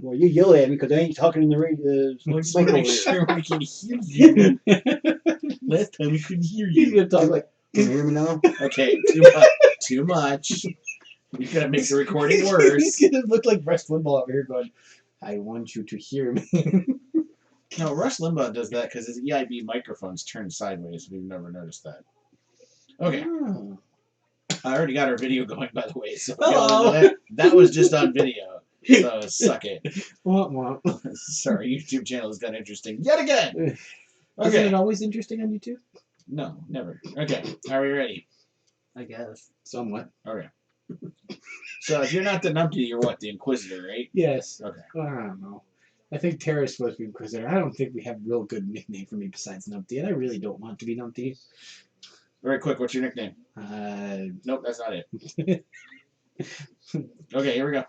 Well, you yell at me because I ain't talking in the radio. Let's make sure we can hear you. Last time we couldn't hear you. He's gonna talk like, can you hear me now? Okay, too much. You're gonna make the recording worse. He's gonna look like Rush Limbaugh over here going, I want you to hear me. No, Rush Limbaugh does that because his EIB microphone's turned sideways. We've never noticed that. Okay. Oh. I already got our video going, by the way. So Hello. that was just on video. So suck it. Womp womp. Sorry, YouTube channel has got interesting yet again. Isn't Okay. it always interesting on YouTube? No, never. Okay. Are we ready? I guess. Somewhat. Okay. So if you're not the numpty, you're what? The Inquisitor, right? Yes. Okay. I don't know. I think Tara's supposed to be Inquisitor. I don't think we have a real good nickname for me besides Numpty, and I really don't want to be Numpty. Very quick, what's your nickname? Nope, that's not it. Okay, here we go.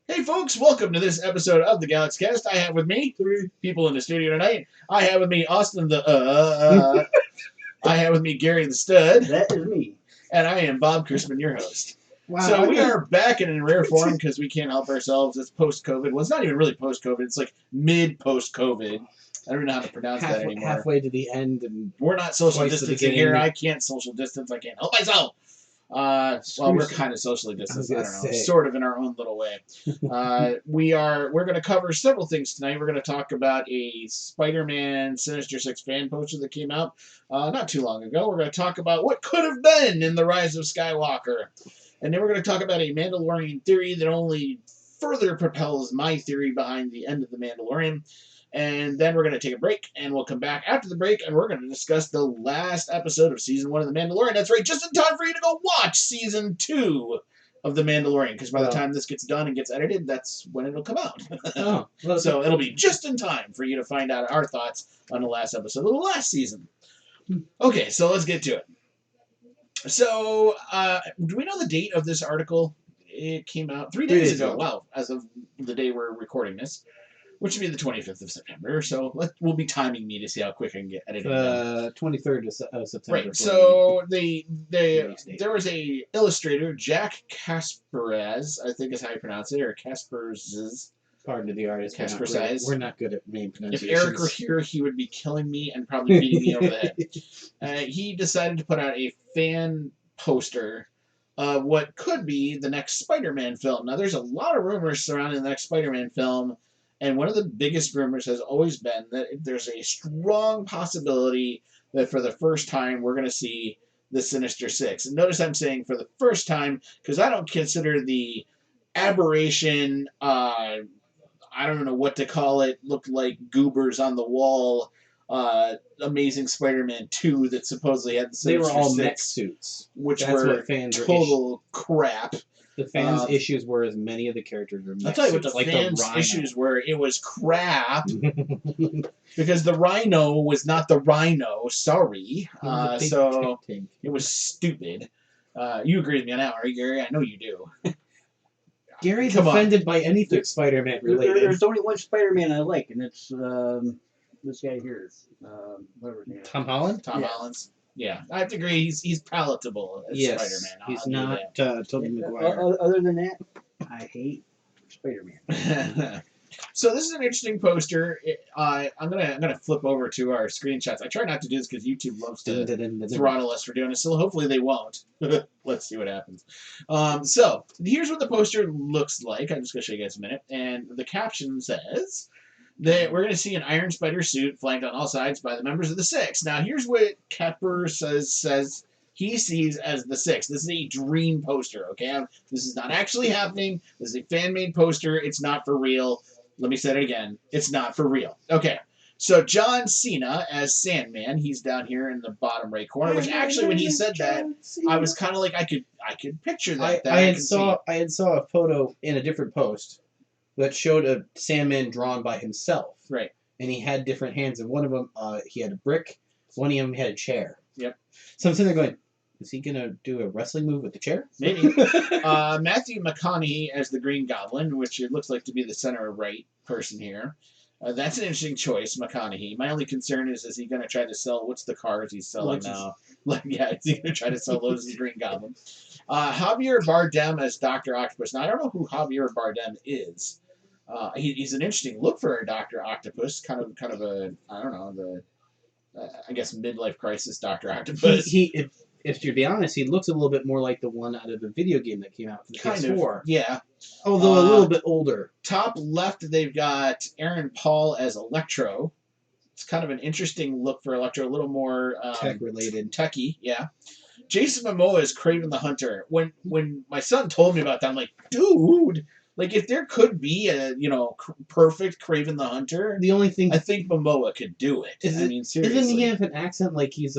Hey folks, welcome to this episode of the GalaxyCast. I have with me three people in the studio tonight. I have with me Austin the I have with me Gary the Stud. That is me. And I am Bob Crispin, your host. Wow. So we are back in rare form because we can't help ourselves. It's post-COVID. Well, it's not even really post-COVID. It's like mid-post-COVID. I don't even know how to pronounce that anymore. Halfway to the end. And we're not social distancing here. I can't social distance. I can't help myself. Well, we're kind of socially distanced. I don't know. Sort of in our own little way. We're going to cover several things tonight. We're going to talk about a Spider-Man Sinister Six fan poster that came out not too long ago. We're going to talk about what could have been in The Rise of Skywalker. And then we're going to talk about a Mandalorian theory that only further propels my theory behind the end of The Mandalorian. And then we're going to take a break, and we'll come back after the break, and we're going to discuss the last episode of Season 1 of The Mandalorian. That's right, just in time for you to go watch Season 2 of The Mandalorian, because by the time this gets done and gets edited, that's when it'll come out. So it'll be just in time for you to find out our thoughts on the last episode of the last season. Okay, so let's get to it. So, do we know the date of this article? It came out 3 days ago. Wow, as of the day we're recording this. Which would be the 25th of September. So we'll be timing me to see how quick I can get edited. 23rd of September. Right. So there was a illustrator, Jack Kasperez, I think is how you pronounce it, or Kasper's. Pardon the artist. Kasper's. We're not good at name pronunciations. If Eric were here, he would be killing me and probably beating me over the head. He decided to put out a fan poster of what could be the next Spider-Man film. Now, there's a lot of rumors surrounding the next Spider-Man film. And one of the biggest rumors has always been that there's a strong possibility that for the first time we're going to see the Sinister Six. And notice I'm saying for the first time because I don't consider the aberration, I don't know what to call it, looked like goobers on the wall, Amazing Spider-Man 2 that supposedly had the Sinister Six. They were all mech suits. Which were total crap. The fans' issues were as many of the characters were mech I'll tell you what the like fans' issues were. It was crap. Because the Rhino was not the Rhino. Sorry. So it was stupid. You agree with me on that, right, Gary? I know you do. Gary's offended by anything Spider-Man related. There's only one Spider-Man I like, and it's this guy here. Whatever his name is. Tom Holland? Tom Holland's. Yeah, I have to agree. He's palatable as Spider-Man. He's not Tobey Maguire. Other than that, I hate Spider-Man. So this is an interesting poster. I'm gonna flip over to our screenshots. I try not to do this because YouTube loves to throttle us for doing it. So hopefully they won't. Let's see what happens. So here's what the poster looks like. I'm just gonna show you guys a minute. And the caption says that we're going to see an Iron Spider suit flanked on all sides by the members of the Six. Now, here's what Kepper says he sees as the Six. This is a dream poster, okay? This is not actually happening. This is a fan-made poster. It's not for real. Let me say it again. It's not for real. Okay, so John Cena as Sandman. He's down here in the bottom right corner, which actually, when he said that, I was kind of like, I could picture that. I had saw a photo in a different post that showed a Sandman drawn by himself. Right. And he had different hands. And one of them, he had a brick. One of them had a chair. Yep. So I'm sitting there going, is he going to do a wrestling move with the chair? Maybe. Matthew McConaughey as the Green Goblin, which it looks like to be the center right person here. That's an interesting choice, McConaughey. My only concern is he going to try to sell, what's the cars he's selling now? Like, yeah, is he going to try to sell those as Green Goblin? Javier Bardem as Dr. Octopus. Now, I don't know who Javier Bardem is. He's an interesting look for a Dr. Octopus, kind of a, I don't know, I guess midlife crisis Dr. Octopus. If to be honest, he looks a little bit more like the one out of the video game that came out for the PS4. Yeah. Although a little bit older. Top left, they've got Aaron Paul as Electro. It's kind of an interesting look for Electro, a little more tech-related. Techy, yeah. Jason Momoa is Kraven the Hunter. When my son told me about that, I'm like, dude, like if there could be a perfect Kraven the Hunter, the only thing I think Momoa could do it. I mean, seriously, isn't he have an accent like he's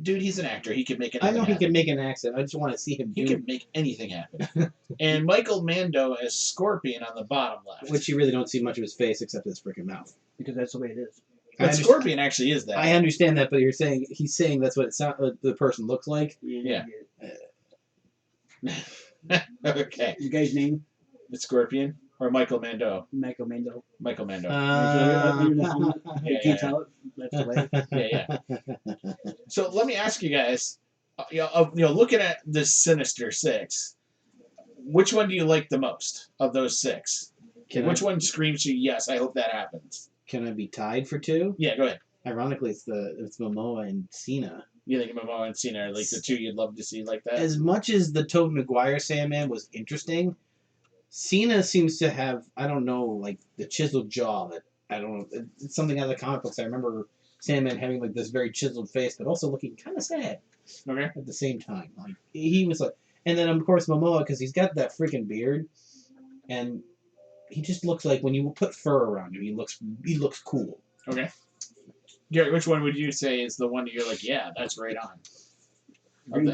Dude, he's an actor. He can make it. I know he can make an accent. I just want to see him. He can make anything happen. And Michael Mando as Scorpion on the bottom left, which you really don't see much of his face except his freaking mouth, because that's the way it is. But Scorpion actually is that. I understand that, but he's saying that's what the person looks like. Yeah. Okay. You guys' name? It's Scorpion or Michael Mando. Michael Mando. Michael Mando. You can't tell it. That's the way. Yeah. So let me ask you guys, looking at this Sinister Six, which one do you like the most of those six? Which one screams to you, yes, I hope that happens? Can I be tied for two? Yeah, go ahead. Ironically, it's Momoa and Cena. You think Momoa and Cena are like the two you'd love to see like that? As much as the Tobey Maguire Sandman was interesting, Cena seems to have, I don't know, like the chiseled jaw that, I don't know, it's something out of the comic books. I remember Sandman having like this very chiseled face, but also looking kind of sad. Okay. At the same time. Like, he was like, and then of course Momoa, because he's got that freaking beard, and he just looks like when you put fur around him, he looks cool. Okay. Gary, which one would you say is the one that you're like, yeah, that's right on?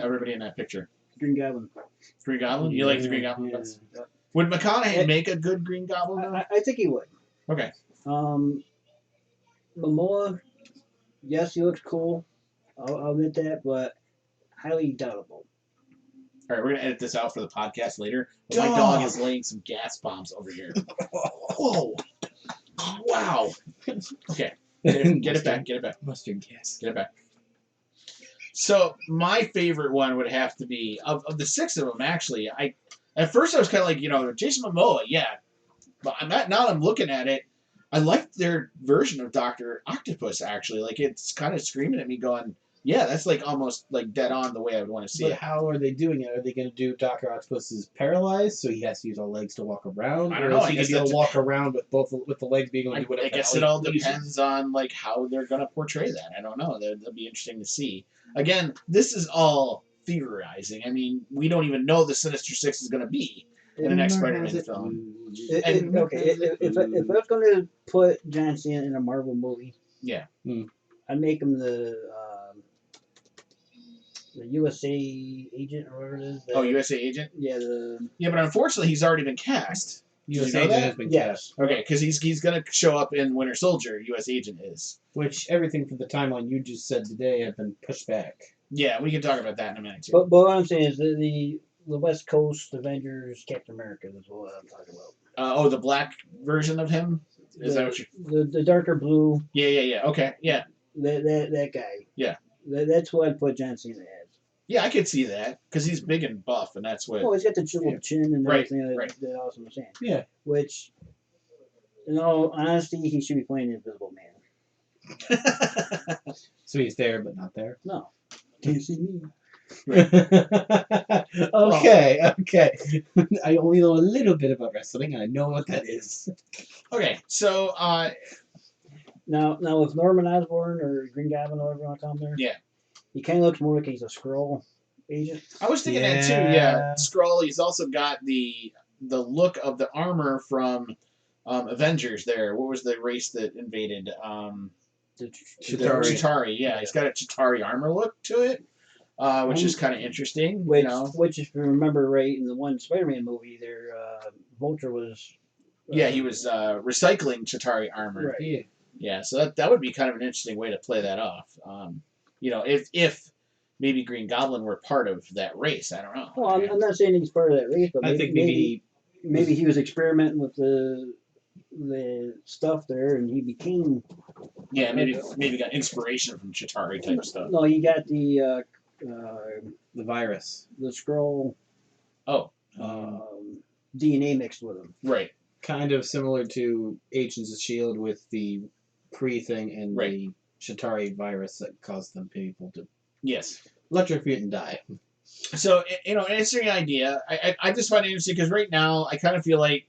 Everybody in that picture. Green Goblin. Green Goblin? You like the Green Goblin? Yeah. Would McConaughey make a good Green Goblin? I think he would. Okay. Momoa, yes, he looks cool. I'll admit that, but highly doubtable. All right, we're going to edit this out for the podcast later. But my dog is laying some gas bombs over here. Whoa. Wow. Okay. Get it back. Mustard gas. Get it back. So my favorite one would have to be, of the six of them, actually, at first I was kind of like, Jason Momoa, yeah. But now I'm looking at it, I liked their version of Dr. Octopus, actually. Like, it's kind of screaming at me going, yeah, that's like almost like dead on the way I would want to see it. But how are they doing it? Are they going to do Dr. Octopus is paralyzed, so he has to use all legs to walk around? I don't know. Or is he going to walk around with the legs being able to do whatever? I guess it all depends on like how they're going to portray that. I don't know. That'll be interesting to see. Again, this is all theorizing. I mean, we don't even know the Sinister Six is going to be in the next Spider-Man film. If I was going to put John Cena in a Marvel movie, yeah, I'd make him the USA agent or whatever it is. USA agent? Yeah, but unfortunately he's already been cast. USA agent has been cast. Okay, because he's going to show up in Winter Soldier, US agent is. Which everything from the timeline you just said today have been pushed back. Yeah, we can talk about that in a minute too. But what I'm saying is the West Coast Avengers Captain America is what I'm talking about. The black version of him? Is that what you... The darker blue. Yeah. Okay, yeah. That guy. Yeah. That's what I'd put John Cena as. Yeah, I could see that because he's big and buff, and that's what. Well, he's got the chiseled chin and everything that also I'm saying. Yeah. Which, in all honesty, he should be playing the Invisible Man. So he's there, but not there. No, can't see me. Right. Okay. I only know a little bit about wrestling, and I know what that is. Okay, so now with Norman Osborn or Green Goblin, or whatever you want to call him there. Yeah. He kind of looks more like he's a Skrull agent. I was thinking that too. Yeah, Skrull. He's also got the look of the armor from Avengers. There, what was the race that invaded? Chitauri. Yeah, he's got a Chitauri armor look to it, which is kind of interesting. Which, if you remember right, in the one Spider-Man movie, there, Vulture was. He was recycling Chitauri armor. Right. Yeah, so that would be kind of an interesting way to play that off. If maybe Green Goblin were part of that race, I don't know. Well, I'm not saying he's part of that race, but I think maybe he was experimenting with the the stuff there, and he became. Yeah, maybe got inspiration from Chitauri type stuff. No, he got the virus, the scroll. Oh. DNA mixed with him. Right. Kind of similar to Agents of S.H.I.E.L.D. with the Kree thing and the Chitauri virus that caused them people to electrocute and die. So, an interesting idea. I just find it interesting because right now I kind of feel like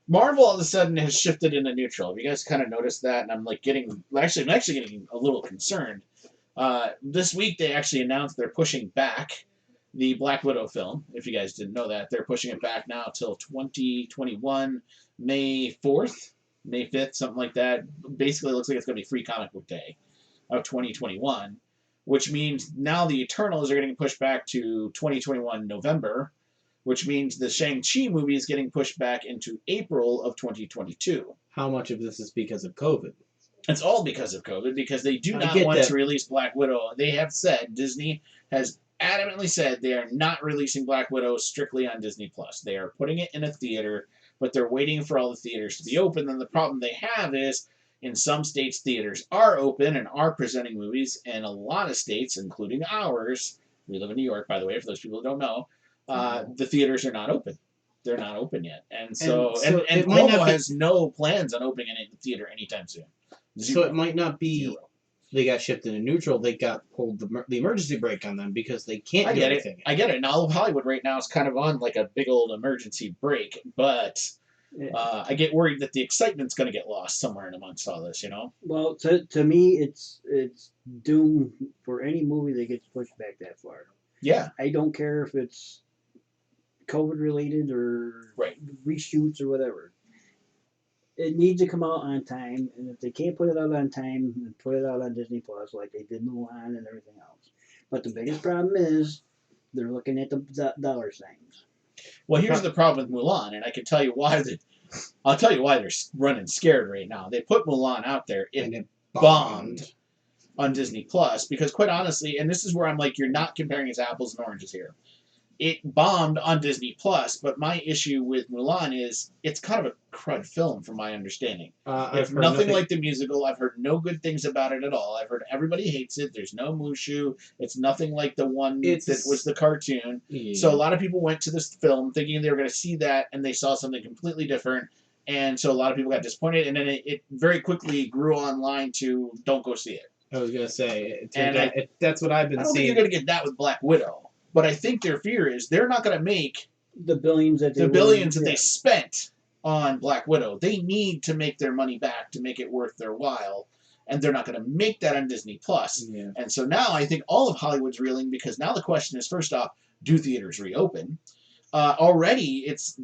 Marvel all of a sudden has shifted into neutral. Have you guys kind of noticed that? And I'm like I'm actually getting a little concerned. This week they actually announced they're pushing back the Black Widow film. If you guys didn't know that, they're pushing it back now till 2021, May 4th, May 5th, something like that. Basically, it looks like it's going to be Free Comic Book Day of 2021, which means now the Eternals are getting pushed back to 2021 November, which means the Shang-Chi movie is getting pushed back into April of 2022. How much of this is because of COVID? It's all because of COVID, because they do not want to release Black Widow. They have said, Disney has adamantly said they are not releasing Black Widow strictly on Disney+. They are putting it in a theater, but they're waiting for all the theaters to be open. And the problem they have is, in some states, theaters are open and are presenting movies, and a lot of states, including ours, we live in New York, by the way, for those people who don't know, the theaters are not open. They're not open yet. And Cuomo has no plans on opening a theater anytime soon. So it might not be they got shifted to neutral. They got pulled the emergency brake on them because they can't do anything. I get it. Now, all of Hollywood right now is kind of on like a big old emergency brake, but I get worried that the excitement's going to get lost somewhere in amongst all this, Well, to me, it's doom for any movie that gets pushed back that far. Yeah. I don't care if it's COVID related or reshoots or whatever. It needs to come out on time, and if they can't put it out on time, then put it out on Disney Plus like they did Mulan and everything else. But the biggest problem is they're looking at the dollar signs. Well, here's the problem with Mulan, and I can tell you why. I'll tell you why they're running scared right now. They put Mulan out there, it bombed on Disney Plus because, quite honestly, and this is where I'm like, you're not comparing as apples and oranges here. It bombed on Disney Plus, but my issue with Mulan is it's kind of a crud film, from my understanding. It's nothing like the musical. I've heard no good things about it at all. I've heard everybody hates it. There's no Mushu. It's nothing like the one that was the cartoon. Yeah. So a lot of people went to this film thinking they were going to see that, and they saw something completely different. And so a lot of people got disappointed, and then it very quickly grew online to don't go see it. I was going to say, that's what I've been seeing. I don't think you're going to get that with Black Widow. But I think their fear is they're not going to make the billions that they spent on Black Widow. They need to make their money back to make it worth their while, and they're not going to make that on Disney Plus. Yeah. And so now I think all of Hollywood's reeling, because now the question is, first off, do theaters reopen? Already, it's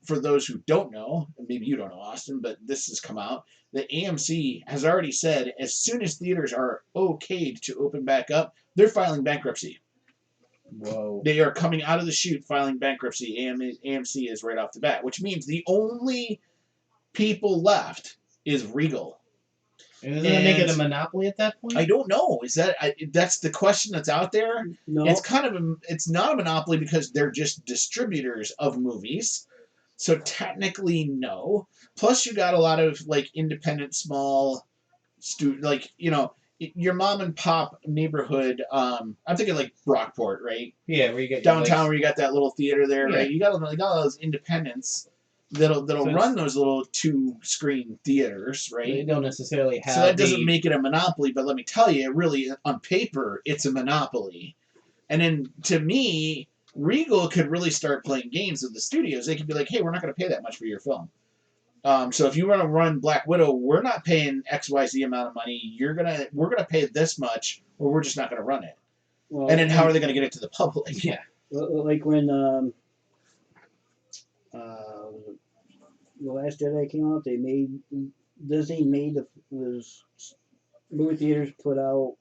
for those who don't know, and maybe you don't know, Austin, but this has come out, that AMC has already said as soon as theaters are okayed to open back up, they're filing bankruptcy. Whoa. They are coming out of the chute filing bankruptcy. AMC is right off the bat, which means the only people left is Regal. And doesn't that make it a monopoly at that point? I don't know. Is that's the question that's out there? No. It's not a monopoly because they're just distributors of movies. So technically, no. Plus, you got a lot of like independent, small, your mom and pop neighborhood. I'm thinking like Brockport, right? Yeah, where you get downtown, where you got that little theater there, right? You got all those independents that'll run those little 2-screen theaters, right? They don't necessarily have. So that doesn't make it a monopoly, but let me tell you, really, on paper, it's a monopoly. And then to me, Regal could really start playing games with the studios. They could be like, hey, we're not going to pay that much for your film. So if you want to run Black Widow, we're not paying XYZ amount of money. We're gonna pay this much, or we're just not gonna run it. Well, and then how are they gonna get it to the public? Yeah, like when the Last Jedi came out, Disney made those movie theaters put out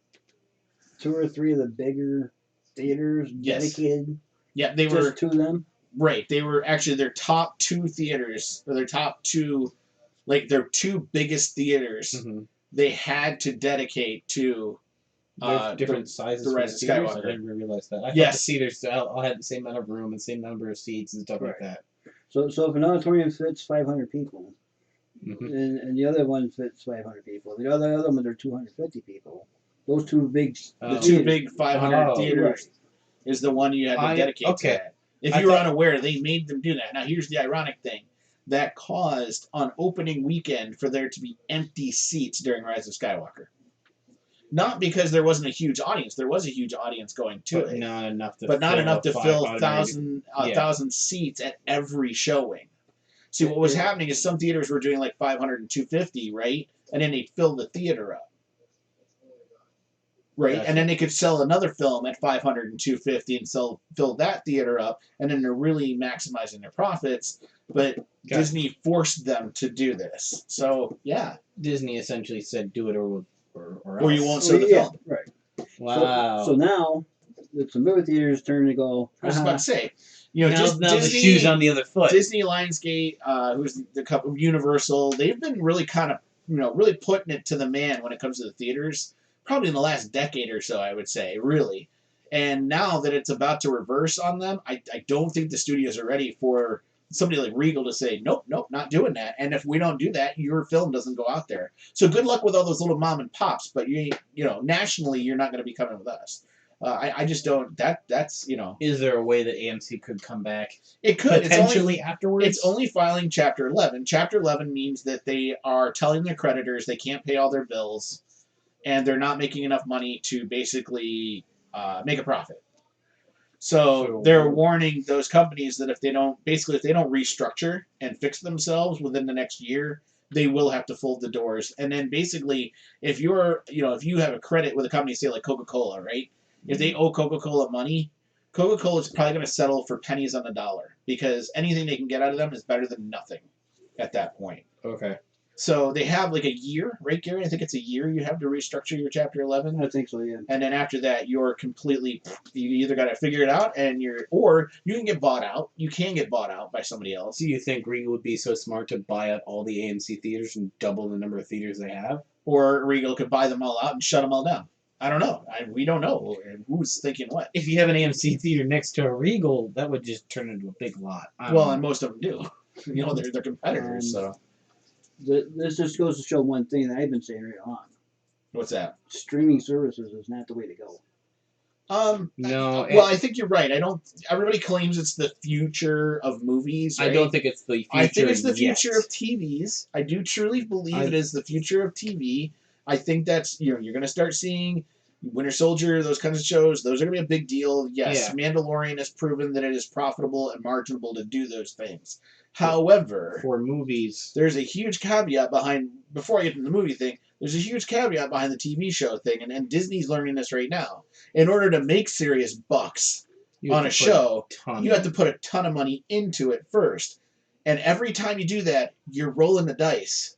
2 or 3 of the bigger theaters dedicated. Yeah, they were to them. Right, they were actually their top 2 theaters, or their top 2, like their 2 biggest theaters. Mm-hmm. They had to dedicate to different sizes. The Rise of Skywalker. I didn't realize that. I thought the theaters all had the same amount of room and same number of seats and stuff like that. So if an auditorium fits 500 people, and the other one fits 500 people. The other ones are 250 people. Those two big, the two big 500 theaters is the one you had to dedicate to that. If you were unaware, they made them do that. Now, here's the ironic thing. That caused, on opening weekend, for there to be empty seats during Rise of Skywalker. Not because there wasn't a huge audience. There was a huge audience going to it. Not enough to fill 1,000 seats at every showing. See, what was happening is some theaters were doing like 500 and 250, right? And then they'd fill the theater up. Right? Gotcha. And then they could sell another film at 500 and 250 and fill that theater up. And then they're really maximizing their profits. But Disney forced them to do this. So, yeah. Disney essentially said, do it or you won't show the film. Right. Wow. So now, it's the movie theaters' turn to go. I was about to say, now Disney, the shoe's on the other foot. Disney, Lionsgate, who's the couple, Universal, they've been really kind of, really putting it to the man when it comes to the theaters. Probably in the last decade or so, I would say, really. And now that it's about to reverse on them, I don't think the studios are ready for somebody like Regal to say, nope, not doing that. And if we don't do that, your film doesn't go out there. So good luck with all those little mom and pops, but nationally, you're not going to be coming with us. I just don't. That's. Is there a way that AMC could come back? It could potentially afterwards. It's only filing Chapter 11. Chapter 11 means that they are telling their creditors they can't pay all their bills, and they're not making enough money to basically make a profit. So they're warning those companies that if they don't restructure and fix themselves within the next year, they will have to fold the doors. And then basically, if you have a credit with a company, say like Coca-Cola, right? If they owe Coca-Cola money, Coca-Cola is probably going to settle for pennies on the dollar because anything they can get out of them is better than nothing at that point. Okay. So they have like a year, right, Gary? I think it's a year you have to restructure your Chapter 11. I think so, yeah. And then after that, you're completely, you either got to figure it out or you can get bought out. You can get bought out by somebody else. Do you think Regal would be so smart to buy out all the AMC theaters and double the number of theaters they have? Or Regal could buy them all out and shut them all down. I don't know. We don't know who's thinking what. If you have an AMC theater next to a Regal, that would just turn into a big lot. And most of them do. They're competitors, so. This just goes to show one thing that I've been saying right along. What's that? Streaming services is not the way to go. No. Well, I think you're right. Everybody claims it's the future of movies. Right? I don't think it's the future. I think it's the future of TVs. I do truly believe it is the future of TV. I think that's, you're going to start seeing Winter Soldier, those kinds of shows. Those are going to be a big deal. Yes, yeah. Mandalorian has proven that it is profitable and marginable to do those things. However, for movies, there's a huge caveat behind, before I get into the movie thing, there's a huge caveat behind the TV show thing, and Disney's learning this right now. In order to make serious bucks on a show, you have to put a ton of money into it first. And every time you do that, you're rolling the dice.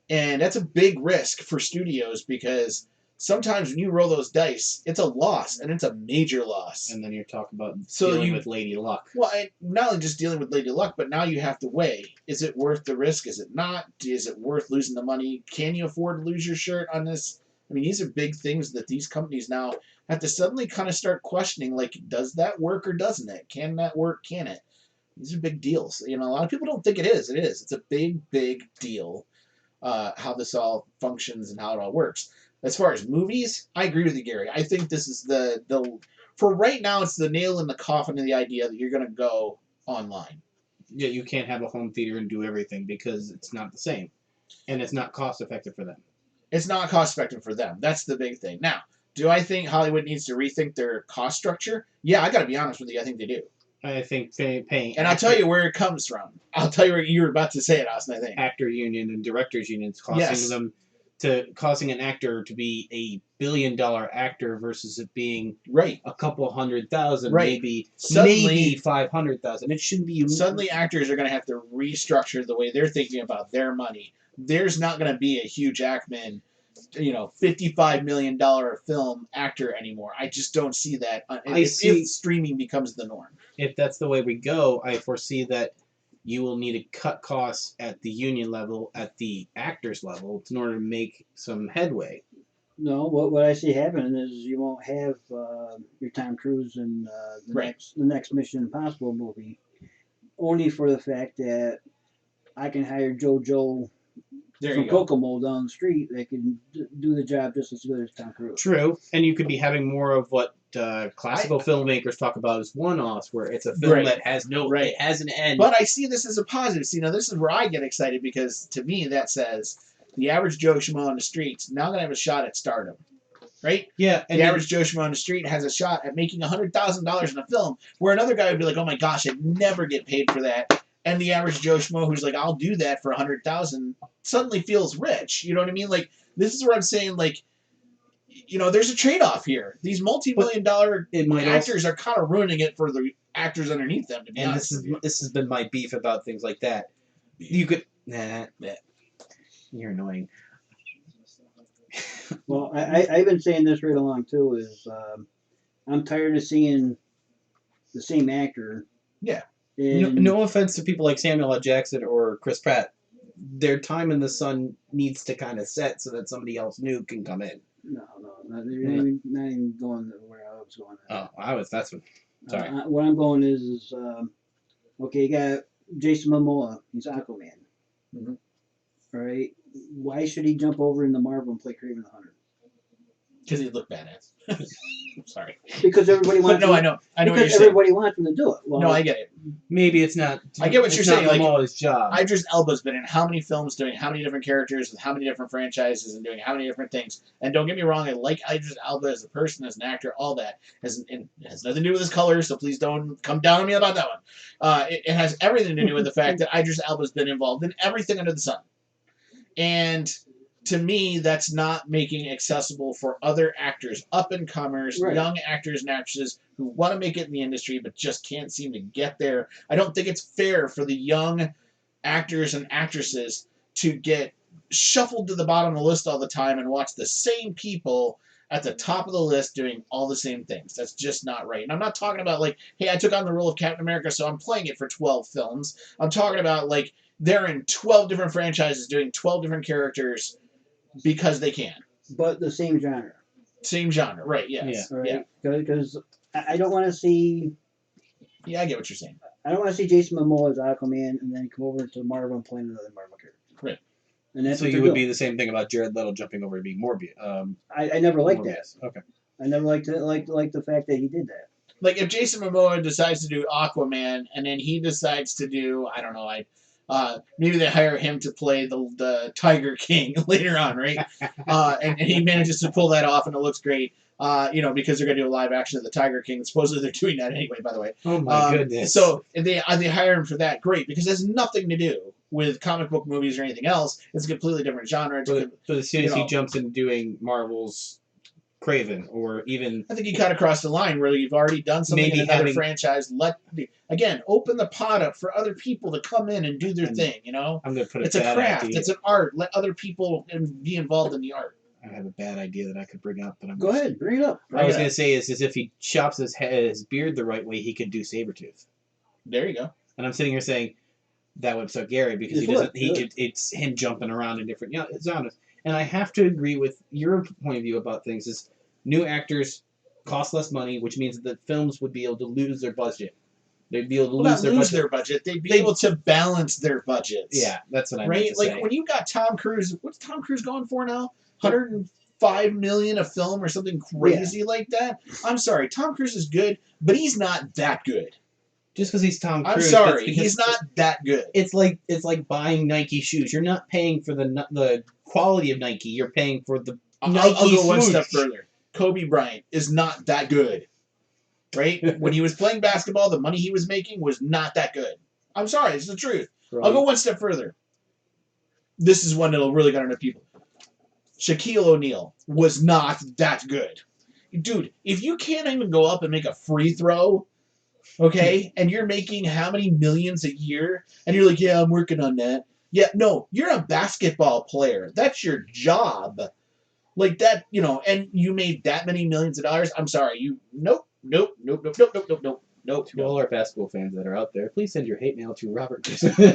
And that's a big risk for studios because sometimes when you roll those dice, it's a loss, and it's a major loss. And then you're talking about dealing with Lady Luck. Well, not only just dealing with Lady Luck, but now you have to weigh. Is it worth the risk? Is it not? Is it worth losing the money? Can you afford to lose your shirt on this? I mean, these are big things that these companies now have to suddenly kind of start questioning, like, does that work or doesn't it? Can that work? Can it? These are big deals. A lot of people don't think it is. It is. It's a big, big deal. How this all functions and how it all works. As far as movies, I agree with you, Gary. I think this is for right now, it's the nail in the coffin of the idea that you're going to go online. Yeah, you can't have a home theater and do everything because it's not the same. And it's not cost effective for them. It's not cost effective for them. That's the big thing. Now, do I think Hollywood needs to rethink their cost structure? Yeah, I got to be honest with you. I think they do. I think paying. And I'll tell you where it comes from. I'll tell you where you were about to say it, Austin, I think. Actor union and directors unions causing an actor to be $1 billion actor versus it being a couple 100,000, maybe 500,000. It shouldn't be. Suddenly, actors are going to have to restructure the way they're thinking about their money. There's not going to be a Hugh Jackman, $55 million film actor anymore. I just don't see that. If streaming becomes the norm. If that's the way we go, I foresee that you will need to cut costs at the union level, at the actors level, in order to make some headway. No, what I see happening is you won't have your Tom Cruise in the next Mission Impossible movie, only for the fact that I can hire JoJo from Kokomo down the street that can do the job just as good as Tom Cruise. True, and you could be having more of what classical filmmakers talk about as one-offs, where it's a film that has it has an end. But I see this as a positive. See, now this is where I get excited because to me that says the average Joe Schmo on the streets now going to have a shot at stardom. Right? Yeah. And the average Joe Schmo on the street has a shot at making $100,000 in a film, where another guy would be like, "Oh my gosh, I'd never get paid for that." And the average Joe Schmo who's like, "I'll do that for $100,000," suddenly feels rich. You know what I mean? Like, this is where I'm saying, like, you know, there's a trade-off here. These multi-million-dollar actors are kind of ruining it for the actors underneath them. To be honest, this has been my beef about things like that. You could you're annoying. Well, I've been saying this right along too. Is I'm tired of seeing the same actor. Yeah. No offense to people like Samuel L. Jackson or Chris Pratt. Their time in the sun needs to kind of set so that somebody else new can come in. No, not even going where I was going. That's what. Sorry. What I'm going is okay. You got Jason Momoa. He's Aquaman. Mm-hmm. All right. Why should he jump over into Marvel and play Kraven the Hunter? Because he'd look badass. Sorry. Because everybody wants. I know. Because everybody wants him to do it. Well, no, I get it. Maybe it's not. I get what you're saying. Like, Momoa's job. Idris Elba's been in how many films, doing how many different characters, with how many different franchises, and doing how many different things. And don't get me wrong, I like Idris Elba as a person, as an actor, all that. It has nothing to do with his color, so please don't come down on me about that one. It has everything to do with the fact that Idris Elba's been involved in everything under the sun. And to me, that's not making accessible for other actors, up-and-comers, young actors and actresses who want to make it in the industry but just can't seem to get there. I don't think it's fair for the young actors and actresses to get shuffled to the bottom of the list all the time and watch the same people at the top of the list doing all the same things. That's just not right. And I'm not talking about, like, hey, I took on the role of Captain America, so I'm playing it for 12 films. I'm talking about, like, they're in 12 different franchises doing 12 different characters because they can. But the same genre. Same genre, right, yes. Yeah. Right? Because I don't want to see... Yeah, I get what you're saying. I don't want to see Jason Momoa as Aquaman and then come over to Marvel and play another Marvel character. Right. And that's so you would be the same thing about Jared Leto jumping over to being Morbius. I never liked Morbius. that. Okay. I never liked the fact that he did that. Like, if Jason Momoa decides to do Aquaman and then he decides to do, I don't know, maybe they hire him to play the Tiger King later on, right? And he manages to pull that off, and it looks great. Because they're going to do a live action of the Tiger King. Supposedly they're doing that anyway, by the way. Oh my goodness! So if they hire him for that, great, because it has nothing to do with comic book movies or anything else. It's a completely different genre. But as soon as he jumps into doing Marvel's Kraven, or even... I think you kind of crossed the line where you've already done something in another franchise. Open the pot up for other people to come in and do their thing, you know? I'm going to put It's a craft. Idea. It's an art. Let other people be involved in the art. I have a bad idea that I could bring up, but Go ahead, bring it up. I was going to say is if he chops his beard the right way, he could do Sabretooth. There you go. And I'm sitting here saying that would suck Gary because it's him jumping around in different genres. And I have to agree with your point of view about things is new actors cost less money, which means that films would be able to lose their budget. They'd be able to lose their budget. They'd be able to balance their budgets. Yeah, that's what I meant right. To like say. When you got Tom Cruise, what's Tom Cruise going for now? $105 million a film or something crazy like that. I'm sorry, Tom Cruise is good, but he's not that good. Just because he's Tom Cruise, I'm sorry, he's not that good. It's like buying Nike shoes. You're not paying for the quality of Nike. You're paying for the Nike I'll go one swoosh. step further. Kobe Bryant is not that good. Right? When he was playing basketball, the money he was making was not that good. I'm sorry, it's the truth. Right. I'll go one step further. This is one that'll really get under people. Shaquille O'Neal was not that good. Dude, if you can't even go up and make a free throw, okay, and you're making how many millions a year, and you're like, yeah, I'm working on that. Yeah, no, you're a basketball player. That's your job. Like that, and you made that many millions of dollars. I'm sorry, nope. Nope. To all our basketball fans that are out there, please send your hate mail to Robert.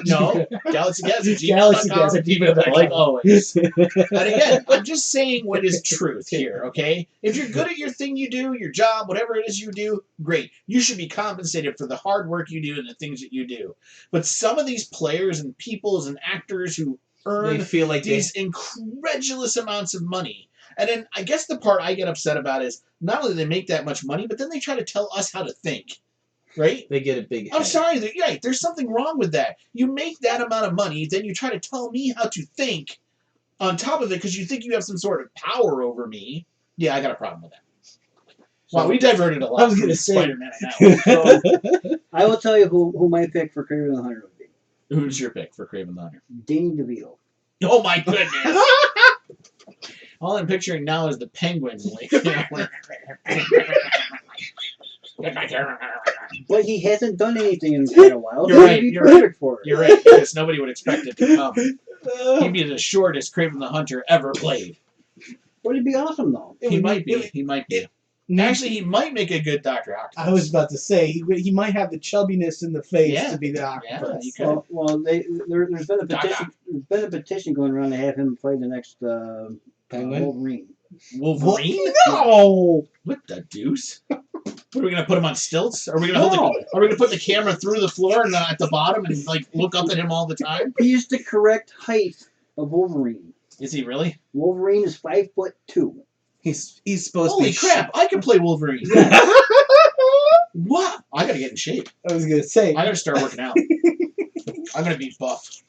No, GalaxyCast@gmail.com. Like always. And again, I'm just saying what is truth here, okay? If you're good at your thing you do, your job, whatever it is you do, great. You should be compensated for the hard work you do and the things that you do. But some of these players and peoples and actors who earn feel like these incredulous amounts of money. And then I guess the part I get upset about is not only do they make that much money, but then they try to tell us how to think. Right? They get a big head. I'm sorry, there's something wrong with that. You make that amount of money, then you try to tell me how to think on top of it because you think you have some sort of power over me. Yeah, I got a problem with that. Wow, we diverted a lot. I was going to say Spider-Man and so, I will tell you who my pick for Kraven the Hunter would be. Who's your pick for Kraven the Hunter? Danny DeVito. Oh my goodness! All I'm picturing now is the Penguin. But he hasn't done anything in quite a while. You're right. He'd be perfect for it. You're right, because nobody would expect it to come. He'd be the shortest Kraven the Hunter ever played. But it'd be awesome, though. He might be. Actually, he might make a good Dr. Octopus. I was about to say, he might have the chubbiness in the face to be the Octopus. Yeah, there's been a petition going around to have him play the next Penguin? Wolverine. Wolverine? No! What the deuce? What, are we gonna put him on stilts? Are we gonna put the camera through the floor and at the bottom and like look up at him all the time? He's the correct height of Wolverine. Is he really? Wolverine is 5'2". He's supposed Holy to be. Crap! I can play Wolverine. What? I gotta get in shape. I was gonna say. I gotta start working out. I'm gonna be buff.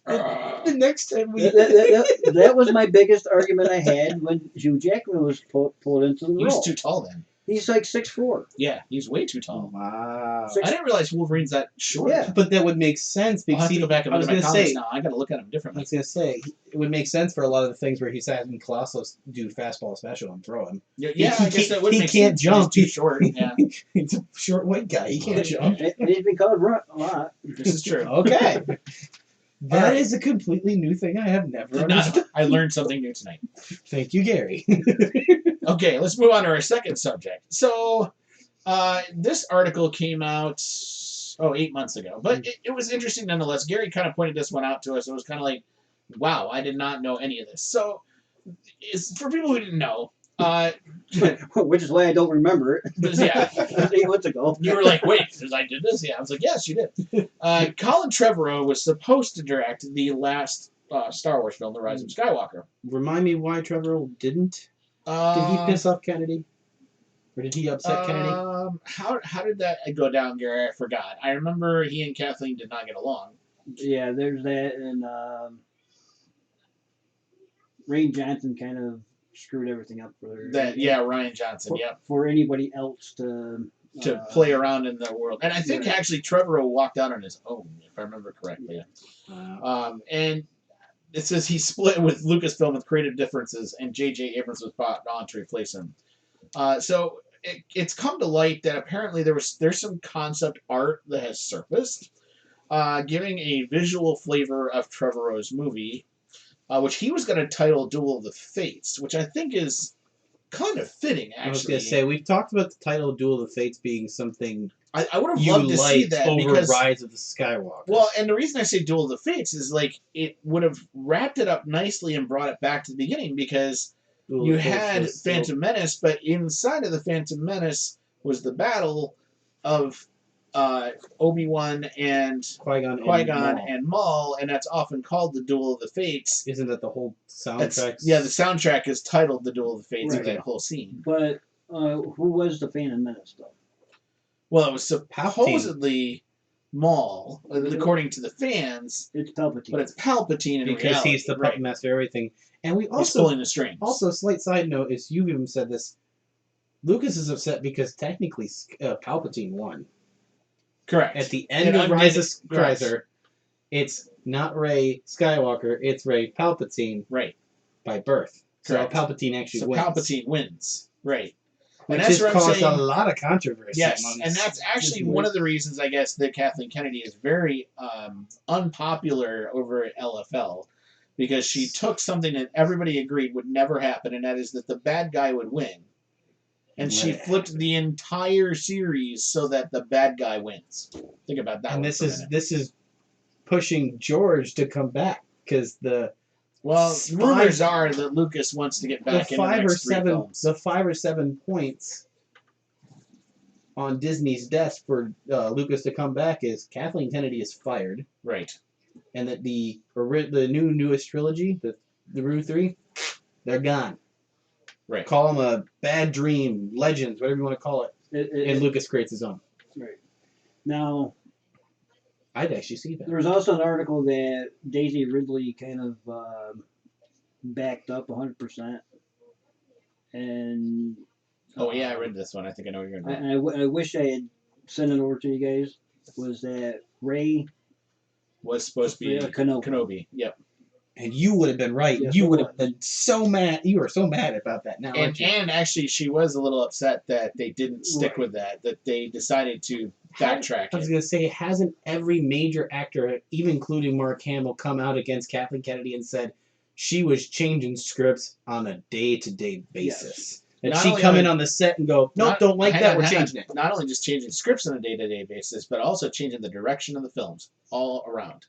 The next time that was my biggest argument I had when Hugh Jackman was pulled into the role. He was too tall then. He's like 6'4". Yeah, he's way too tall. Wow. I didn't realize Wolverine's that short. Yeah. But that would make sense because I'll have to go back and look at my comics now. I gotta look at him I differently. was gonna say it would make sense for a lot of the things where he's having Colossus do fastball special and throw him. Yeah, I guess that would make sense. He can't jump. He's too short. Yeah. He's a short white guy. He can't jump. And he's been called Runt a lot. This is true. Okay. That is a completely new thing I have never understood. I learned something new tonight. Thank you, Gary. Okay, let's move on to our second subject. So, this article came out 8 months ago, but it was interesting nonetheless. Gary kind of pointed this one out to us. It was kind of like, wow, I did not know any of this. So, for people who didn't know, which is why I don't remember it. Yeah. 8 months ago. You were like, wait, I did this? Yeah, I was like, yes, you did. Colin Trevorrow was supposed to direct the last Star Wars film, The Rise of Skywalker. Remind me why Trevor didn't? Did he piss off Kennedy? Or did he upset Kennedy? How did that go down, Gary? I forgot. I remember he and Kathleen did not get along. Yeah, there's that, and Rain Johnson kind of screwed everything up for that. Yeah, Ryan Johnson. For anybody else to play around in the world, and I think actually Trevorrow walked out on his own, if I remember correctly. And it says he split with Lucasfilm with creative differences, and J.J. Abrams was brought on to replace him. So it's come to light that apparently there's some concept art that has surfaced, giving a visual flavor of Trevorrow's movie, which he was going to title Duel of the Fates, which I think is kind of fitting, actually. I was going to say, we've talked about the title Duel of the Fates being something I would have loved to see that over because Rise of the Skywalker. Well, and the reason I say Duel of the Fates is like it would have wrapped it up nicely and brought it back to the beginning because you had Phantom Menace, but inside of the Phantom Menace was the battle of Obi-Wan and Qui-Gon and Maul, and that's often called the Duel of the Fates. Isn't that the whole soundtrack? Yeah, the soundtrack is titled the Duel of the Fates, that whole scene. But who was the Phantom Menace, though? Well, it was supposedly Maul, according to the fans. It's Palpatine. But it's Palpatine in because reality. He's the puppet master of everything. And we he's pulling the strings. Also, slight side note is you even said this. Lucas is upset because technically Palpatine won. Correct. At the end of Rise of Skywalker, it's not Rey Skywalker, it's Rey Palpatine. Right. By birth. Correct. So Palpatine actually wins. Palpatine wins. Right. Which has caused a lot of controversy. Yes, and that's actually one of the reasons, I guess, that Kathleen Kennedy is very unpopular over at LFL, because she took something that everybody agreed would never happen, and that is that the bad guy would win. And she flipped the entire series so that the bad guy wins. Think about that. And this is pushing George to come back because rumors are that Lucas wants to get back in the next 3 films. The 5 or 7 points on Disney's desk for Lucas to come back is Kathleen Kennedy is fired, right, and that the newest trilogy, the Rue 3, they're gone. Right. Call them a bad dream, legends, whatever you want to call it. And Lucas creates his own. Right. Now, I'd actually see that. There was also an article that Daisy Ridley kind of backed up 100%. And oh yeah, I read this one. I think I know what you're going to do. I wish I had sent it over to you guys. Was that Rey was supposed to be Kenobi? Yep. And you would have been right. Yeah, you would have been so mad. You are so mad about that now. And actually, she was a little upset that they didn't stick with that. That they decided to backtrack. I was going to say, hasn't every major actor, even including Mark Hamill, come out against Kathleen Kennedy and said she was changing scripts on a day-to-day basis? Yes. And she come in on the set and go, nope, don't like that. We're changing it. Not only just changing scripts on a day-to-day basis, but also changing the direction of the films all around.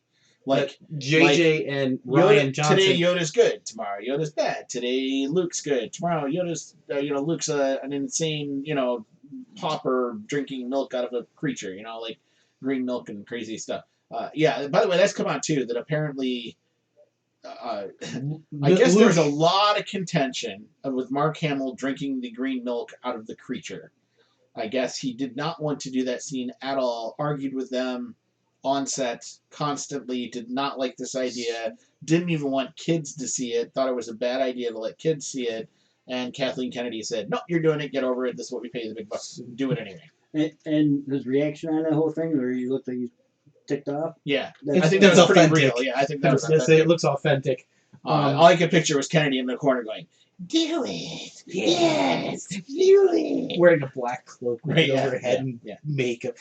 Like JJ and Ryan Johnson. Today Yoda's good. Tomorrow Yoda's bad. Today Luke's good. Tomorrow Yoda's Luke's an insane pauper drinking milk out of a creature. Like green milk and crazy stuff. Yeah. By the way, that's come out too. That apparently, I guess there's a lot of contention with Mark Hamill drinking the green milk out of the creature. I guess he did not want to do that scene at all. Argued with them on set constantly, did not like this idea, didn't even want kids to see it, thought it was a bad idea to let kids see it, and Kathleen Kennedy said, no, you're doing it, get over it, this is what we pay the big bucks, do it anyway. And his reation on that whole thing, or he looked like he ticked off? Yeah, I think that was pretty real. Yeah, I think that was authentic. It looks authentic. All I could picture was Kennedy in the corner going, do it, yes, do it. Wearing a black cloak over her head and makeup.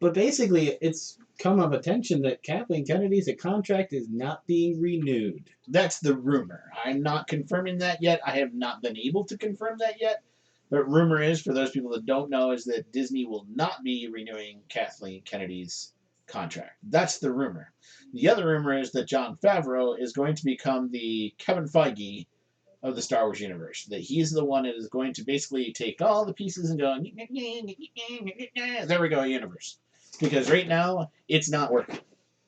But basically, it's come of attention that Kathleen Kennedy's contract is not being renewed. That's the rumor. I'm not confirming that yet. I have not been able to confirm that yet. But rumor is, for those people that don't know, is that Disney will not be renewing Kathleen Kennedy's contract. That's the rumor. The other rumor is that Jon Favreau is going to become the Kevin Feige of the Star Wars universe. That he's the one that is going to basically take all the pieces and go, there we go, universe. Because right now, it's not working.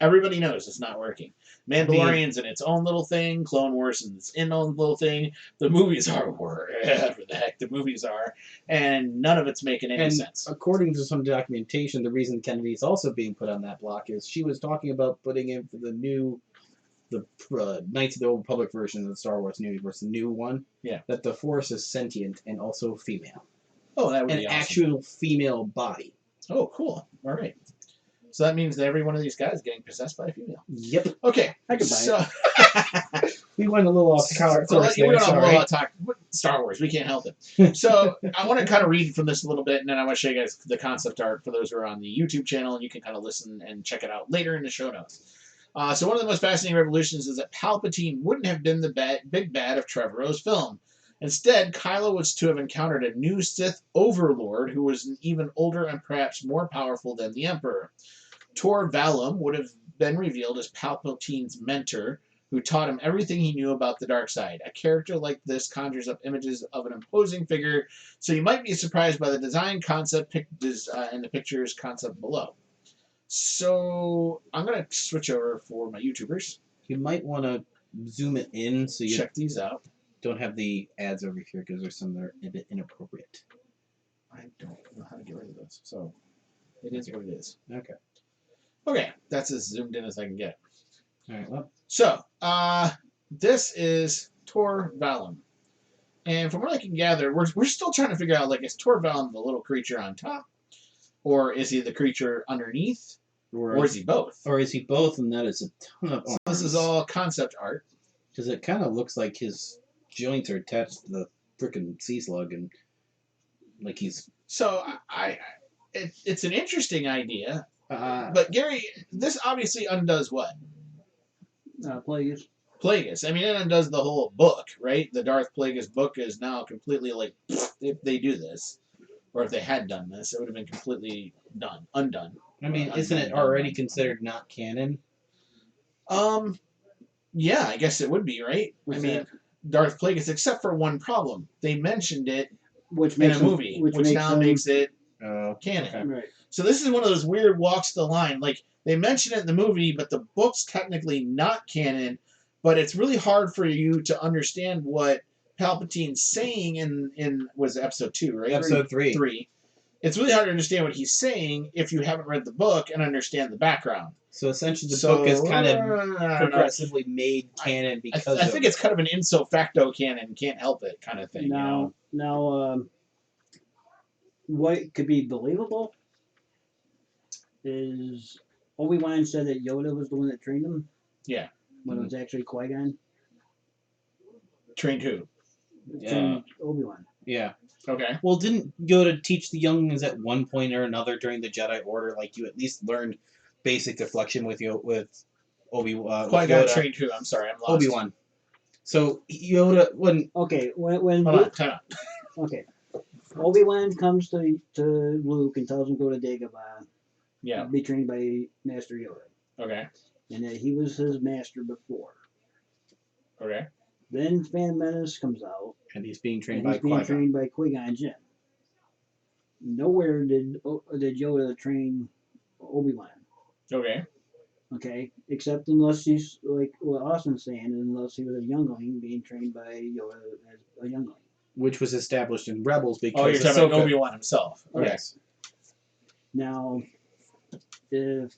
Everybody knows it's not working. Mandalorian's in its own little thing. Clone Wars is in its own little thing. The movies are wherever the heck the movies are. And none of it's making any sense. According to some documentation, the reason Kennedy is also being put on that block is she was talking about putting in for the Knights of the Old Republic version of the Star Wars universe, the new one. Yeah. That the Force is sentient and also female. Oh, that would be awesome. An actual female body. Oh, cool. All right. So that means that every one of these guys is getting possessed by a female. Yep. Okay. I can buy it. We went a little off course. We went on a little talk. Star Wars. We can't help it. So I want to kind of read from this a little bit, and then I want to show you guys the concept art for those who are on the YouTube channel, and you can kind of listen and check it out later in the show notes. So one of the most fascinating revolutions is that Palpatine wouldn't have been the big bad of Trevorrow's film. Instead, Kylo was to have encountered a new Sith overlord who was even older and perhaps more powerful than the Emperor. Tor Valum would have been revealed as Palpatine's mentor, who taught him everything he knew about the dark side. A character like this conjures up images of an imposing figure, so you might be surprised by the design concept in the picture's concept below. So I'm going to switch over for my YouTubers. You might want to zoom it in so you check these out. Don't have the ads over here because there's some that are a bit inappropriate. I don't know how to get rid of those, so it is what it is. Okay. Okay, that's as zoomed in as I can get. All right, well. So, this is Tor Valum. And from what I can gather, we're still trying to figure out, like, is Tor Valum the little creature on top? Or is he the creature underneath? Or is he both? Or is he both, and that is a ton of arms. This is all concept art. Because it kind of looks like his joints are attached to the frickin' sea slug, and like he's... So, it's an interesting idea. But Gary, this obviously undoes what? Plagueis. Plagueis. I mean, and it does the whole book, right? The Darth Plagueis book is now completely like, if they do this, or if they had done this, it would have been completely undone. I mean, isn't it already considered not canon? Yeah, I guess it would be, right? I mean, Darth Plagueis, except for one problem. They mentioned it in a movie, which now makes it canon. Okay. Right. So this is one of those weird walks the line. Like, they mention it in the movie, but the book's technically not canon, but it's really hard for you to understand what Palpatine's saying in was it episode 2, right? Episode 3. 3. It's really hard to understand what he's saying if you haven't read the book and understand the background. So essentially, the book is kind of progressively made canon because I think it's kind of an ipso facto canon, can't help it kind of thing. Now, what could be believable is Obi-Wan said that Yoda was the one that trained him. Yeah. When it was actually Qui-Gon. Trained who? Trained Obi-Wan. Yeah. Okay. Well, didn't Yoda teach the younglings at one point or another during the Jedi Order? Like, you at least learned basic deflection with Obi-Wan. Qui-Gon trained who? I'm sorry, I'm lost. Obi-Wan. So Yoda when when hold on, time out. Okay. Obi-Wan comes to Luke and tells him to go to Dagobah. Yeah. Be trained by Master Yoda. Okay. And that he was his master before. Okay. Then Phantom Menace comes out. And he's being trained by Qui-Gon. Trained by Qui-Gon Jinn. Nowhere did Yoda train Obi-Wan. Okay. Okay, except unless he's like what Austin's saying, unless he was a youngling being trained by Yoda as a youngling. Which was established in Rebels because you're talking about Obi-Wan himself. Okay. Yes. Now, if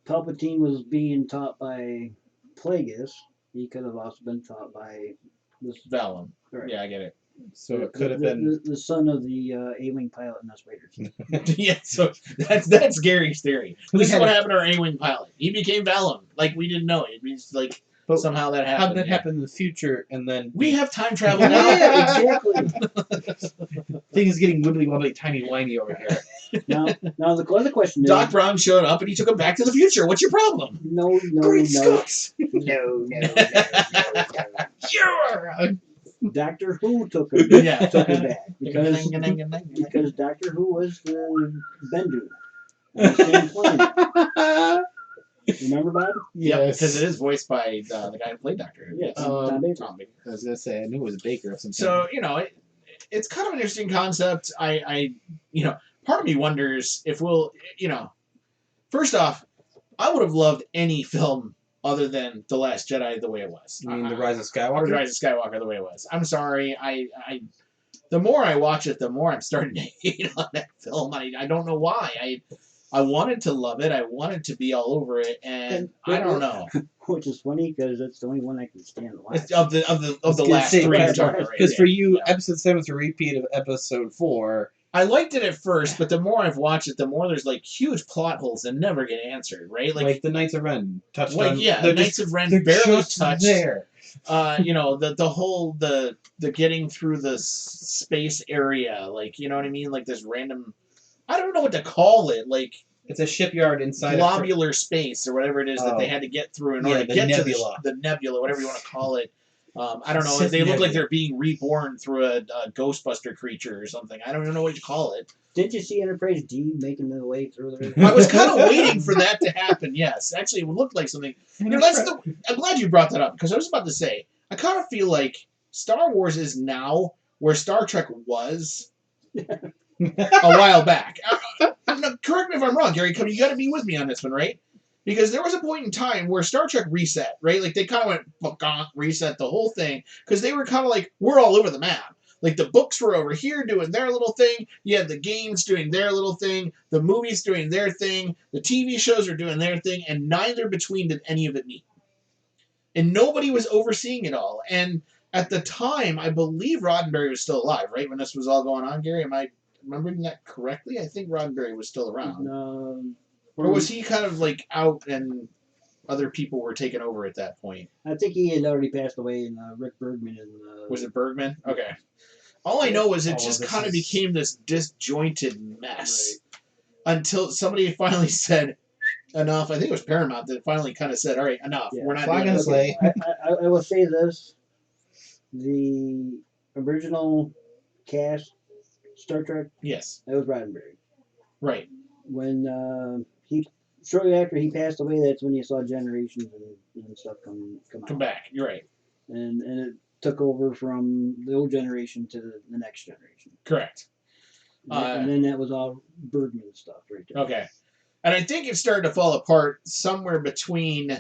Palpatine was being taught by Plagueis, he could have also been taught by this Vellum. Right. Yeah, I get it. So it could have been the son of the A-wing pilot in Us Raiders. Yeah, so that's Gary's theory. This is what happened to our A-wing pilot. He became Vellum. Like, we didn't know it. It means like somehow that happened. How did that happen in the future? And then we have time travel now. Yeah, exactly. Things getting wibbly wobbly, tiny whiny over here. Now the other question is: Doc Brown showed up and he took him back to the future. What's your problem? No. Great Scott! No. Yeah. Doctor Who took him back because Doctor Who was the Bendu on the same planet. Remember, Bob? Yeah, because it is voiced by the guy who played Doctor Who. Yes, Tom Baker. I was gonna say I knew it was Baker or something. So it's kind of an interesting concept. I part of me wonders if we'll first off, I would have loved any film other than The Last Jedi the way it was. You mean The Rise of Skywalker? The Rise of Skywalker the way it was. I'm sorry. The more I watch it, the more I'm starting to hate on that film. I don't know why. I wanted to love it. I wanted to be all over it, and I don't know. Which is funny because it's the only one I can stand to watch. Of the last three. Because for you, Episode 7's a repeat of Episode 4. I liked it at first, but the more I've watched it, the more there's like huge plot holes that never get answered, right? Like the Knights of Ren touched on. Yeah, the Knights of Ren barely touched there. The whole the getting through the space area, like you know what I mean, like this random. I don't know what to call it, like it's a shipyard inside globular space or whatever it is that they had to get through in order to get nebula. to the nebula, whatever you want to call it. I don't know. They look like they're being reborn through a Ghostbuster creature or something. I don't even know what you call it. Did you see Enterprise D making their way through there? I was kind of waiting for that to happen. Yes, actually, it looked like something. I'm glad you brought that up because I was about to say I kind of feel like Star Wars is now where Star Trek was a while back. Correct me if I'm wrong, Gary. You got to be with me on this one, right? Because there was a point in time where Star Trek reset, right? Like, they kind of went, reset the whole thing. Because they were kind of like, we're all over the map. Like, the books were over here doing their little thing. You had the games doing their little thing. The movies doing their thing. The TV shows are doing their thing. And neither between did any of it meet. And nobody was overseeing it all. And at the time, I believe Roddenberry was still alive, right? When this was all going on, Gary? Am I remembering that correctly? I think Roddenberry was still around. Or was he kind of like out and other people were taking over at that point? I think he had already passed away, and Rick Bergman. Was it Bergman? Okay. All I know is it just kind of became this disjointed mess until somebody finally said, enough. I think it was Paramount that finally kind of said, "All right, enough. Yeah. We're not Flag doing and this." slay. I will say this: the original cast, Star Trek, Yes. that was Roddenberry. Right. When he shortly after he passed away, that's when you saw Generations and stuff come Come out. back. You're right. And it took over from the old generation to the next generation. Correct. And then that was all Bergman stuff right there. Okay. And I think it started to fall apart somewhere between.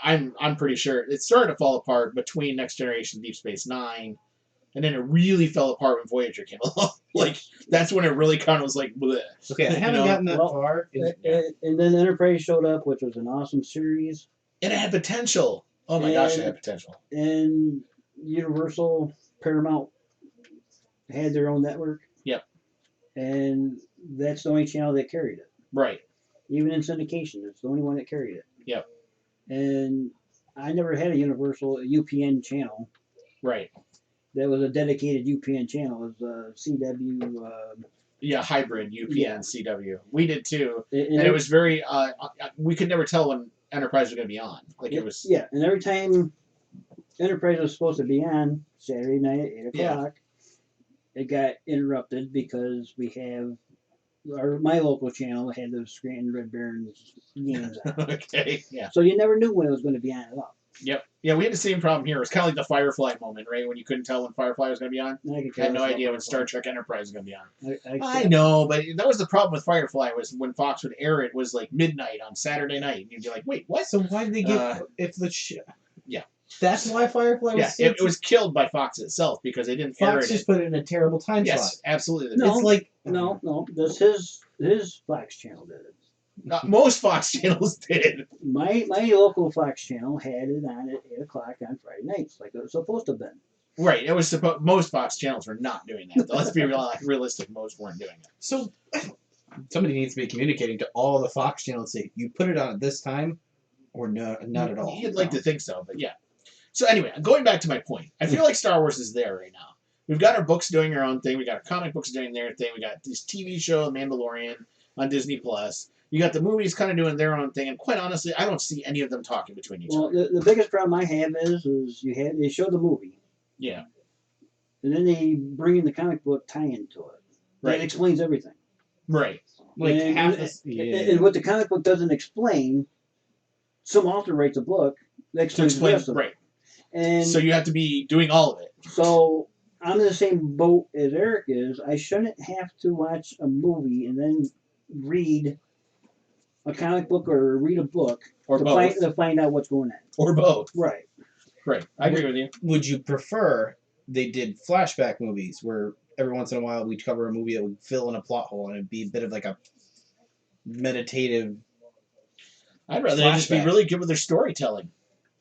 I'm pretty sure it started to fall apart between Next Generation, Deep Space Nine, and then it really fell apart when Voyager came along. Like that's when it really kind of was like, bleh. Okay, I haven't gotten that far. And then Enterprise showed up, which was an awesome series. And it had potential. Oh my gosh, it had potential. And Universal, Paramount had their own network. Yep. And that's the only channel that carried it. Right. Even in syndication, it's the only one that carried it. Yep. And I never had a Universal UPN channel. Right. That was a dedicated UPN channel. It was CW. Hybrid UPN CW. We did too, And it was very. We could never tell when Enterprise was going to be on. Like it was. Yeah, and every time Enterprise was supposed to be on Saturday night at 8:00, it got interrupted because we have my local channel had those Scranton Red Barons games on. Okay. Yeah. So you never knew when it was going to be on at all. Yep. Yeah, we had the same problem here. It was kind of like the Firefly moment, right? When you couldn't tell when Firefly was going to be on. I had no idea when Star Trek Enterprise was going to be on. I know, but that was the problem with Firefly was when Fox would air it was like midnight on Saturday night. And you'd be like, wait, what? So why did they give if the Yeah. That's why Firefly was it was killed by Fox itself because they didn't air it. Fox just put it in a terrible time slot. Yes, absolutely. No, it's like no. This his Fox channel did it. Most Fox channels did. My local Fox channel had it on at 8:00 on Friday nights, like it was supposed to have been. Right. It was most Fox channels were not doing that. Let's be realistic. Most weren't doing it. So somebody needs to be communicating to all the Fox channels. Say you put it on at this time, or no, not at all. You'd like to think so, but yeah. So anyway, going back to my point, I feel like Star Wars is there right now. We've got our books doing their own thing. We got our comic books doing their thing. We got this TV show, Mandalorian, on Disney Plus. You got the movies kind of doing their own thing, and quite honestly, I don't see any of them talking between each other. Well, the biggest problem I have is they show the movie. Yeah. And then they bring in the comic book tie-in to it. Right. That explains everything. Right. Like and what the comic book doesn't explain, some author writes a book that explains the rest of it. Right. And so you have to be doing all of it. So I'm in the same boat as Eric is. I shouldn't have to watch a movie and then read a comic book or read a book or to find out what's going on. Or both. Right. Right. I agree with you. Would you prefer they did flashback movies where every once in a while we'd cover a movie that would fill in a plot hole and it'd be a bit of like a meditative I'd rather they just be really good with their storytelling.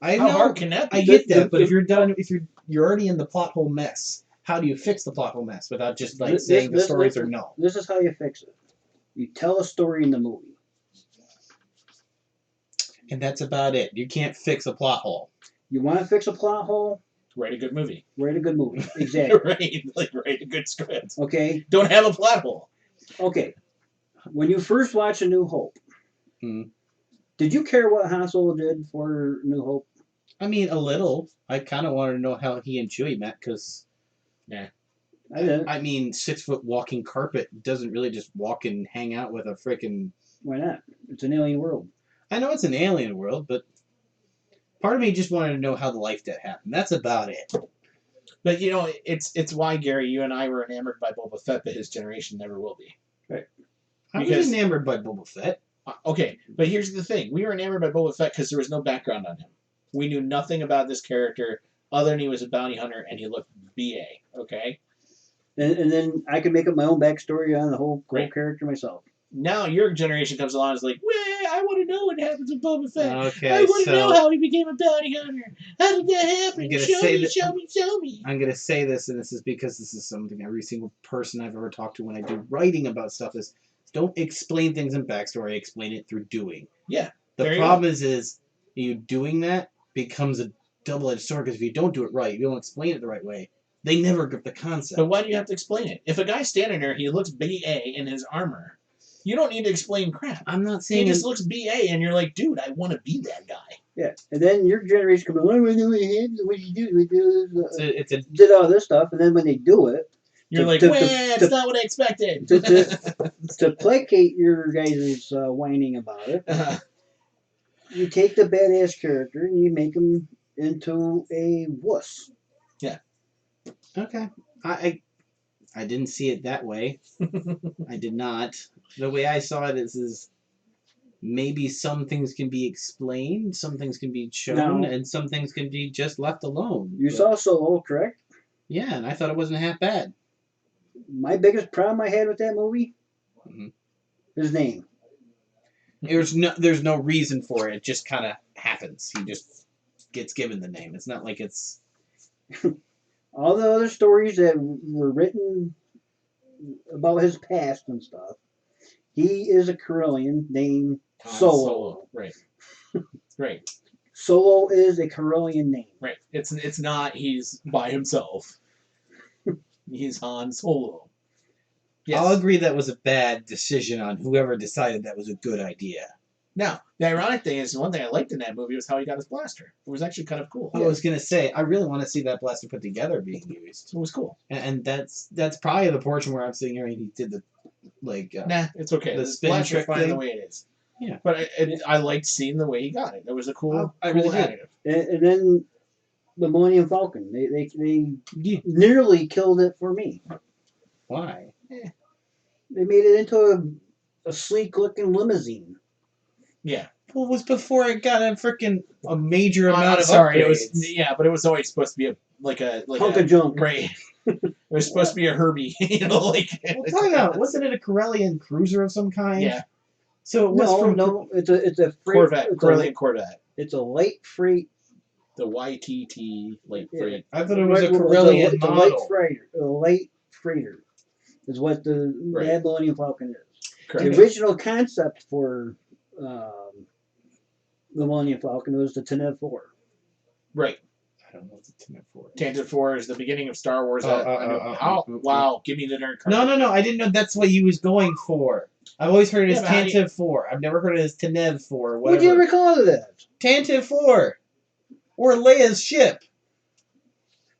I How know. hard can that be? I get that, but if you're done, you're already in the plot hole mess, how do you fix the plot hole mess without just like saying the stories are no? This is how you fix it. You tell a story in the movie. And that's about it. You can't fix a plot hole. You want to fix a plot hole? Write a good movie. Write a good movie. Exactly. Write a good script. Okay. Don't have a plot hole. Okay. When you first watch A New Hope, did you care what Han Solo did for New Hope? I mean, a little. I kind of wanted to know how he and Chewie met, because... Yeah. I mean, 6 foot walking carpet doesn't really just walk and hang out with a frickin'... Why not? It's an alien world. I know it's an alien world, but part of me just wanted to know how the life debt happened. That's about it. But, you know, it's why, Gary, you and I were enamored by Boba Fett, but his generation never will be. Right. I was enamored by Boba Fett. Okay, but here's the thing. We were enamored by Boba Fett because there was no background on him. We knew nothing about this character other than he was a bounty hunter and he looked BA, okay? And then I could make up my own backstory on the whole character myself. Now your generation comes along and is like, well, I want to know what happens with Boba Fett. Okay, I want to know how he became a bounty hunter. How did that happen? Show me. I'm going to say this, and this is because this is something every single person I've ever talked to when I do writing about stuff is, don't explain things in backstory, explain it through doing. Yeah. The problem is you doing that becomes a double-edged sword, because if you don't do it right, if you don't explain it the right way, they never get the concept. But why do you have to explain it? If a guy's standing there, he looks BA in his armor, You don't need to explain crap. I'm not saying he just looks BA, and you're like, dude, I want to be that guy. Yeah, and then your generation comes, what do we do? What do you do? We do did all this stuff, and then when they do it, you're like, it's not what I expected. To placate your guys' whining about it, you take the badass character and you make him into a wuss. Yeah. Okay. I didn't see it that way. I did not. The way I saw it is maybe some things can be explained, some things can be shown, and some things can be just left alone. You saw Solo, correct? Yeah, and I thought it wasn't half bad. My biggest problem I had with that movie, his name. There's no reason for it. It just kind of happens. He just gets given the name. It's not like it's... All the other stories that were written about his past and stuff, he is a Corellian named Solo. Right. Right. Solo is a Corellian name. Right. It's not he's by himself. He's Han Solo. Yes. I'll agree that was a bad decision on whoever decided that was a good idea. Now, the ironic thing is, one thing I liked in that movie was how he got his blaster. It was actually kind of cool. I was going to say, I really want to see that blaster put together being used. It was cool. And that's probably the portion where I'm sitting here and he did the, nah, it's okay. The spin trick fine thing. The way it is. Yeah. But I liked seeing the way he got it. It was a cool, I really did. And then the Millennium Falcon. They nearly killed it for me. Why? They made it into a sleek-looking limousine. Yeah. Well, it was before it got a major amount of sorry, upgrades. But it was always supposed to be a hunk of junk. Right. It was supposed to be a Herbie, Well, talk about, wasn't it a Corellian cruiser of some kind? Yeah. So it was it's a freight, Corvette, Corellian Corvette. It's a light freight. The YTT light freight. I thought it was a Corellian model. A light freighter is what the Millennium Falcon is. Correct. The original concept for the Millennium Falcon was the Tenev 4. Right. I don't know what the Tantive 4 is. Tantive 4 is the beginning of Star Wars. Wow, give me the nerd card. No, I didn't know that's what he was going for. I've always heard it as Tantive 4. I've never heard it as Tenev 4. What do you ever call it that? Tantive 4. Or Leia's ship.